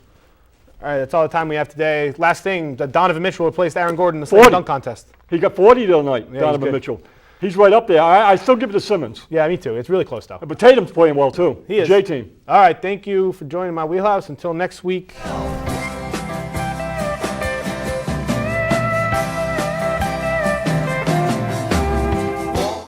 [SPEAKER 2] All right, that's all the time we have today. Last thing, Donovan Mitchell replaced Aaron Gordon in the
[SPEAKER 3] 40.
[SPEAKER 2] slam dunk contest.
[SPEAKER 3] He got 40 the other night,
[SPEAKER 2] Yeah, he's
[SPEAKER 3] Donovan
[SPEAKER 2] good.
[SPEAKER 3] Mitchell. He's right up there. I still give it to Simmons.
[SPEAKER 2] Yeah, me too. It's really close, though.
[SPEAKER 3] But Tatum's playing well, too.
[SPEAKER 2] He is.
[SPEAKER 3] J-team.
[SPEAKER 2] All right, thank you for joining my Wheelhouse. Until next week.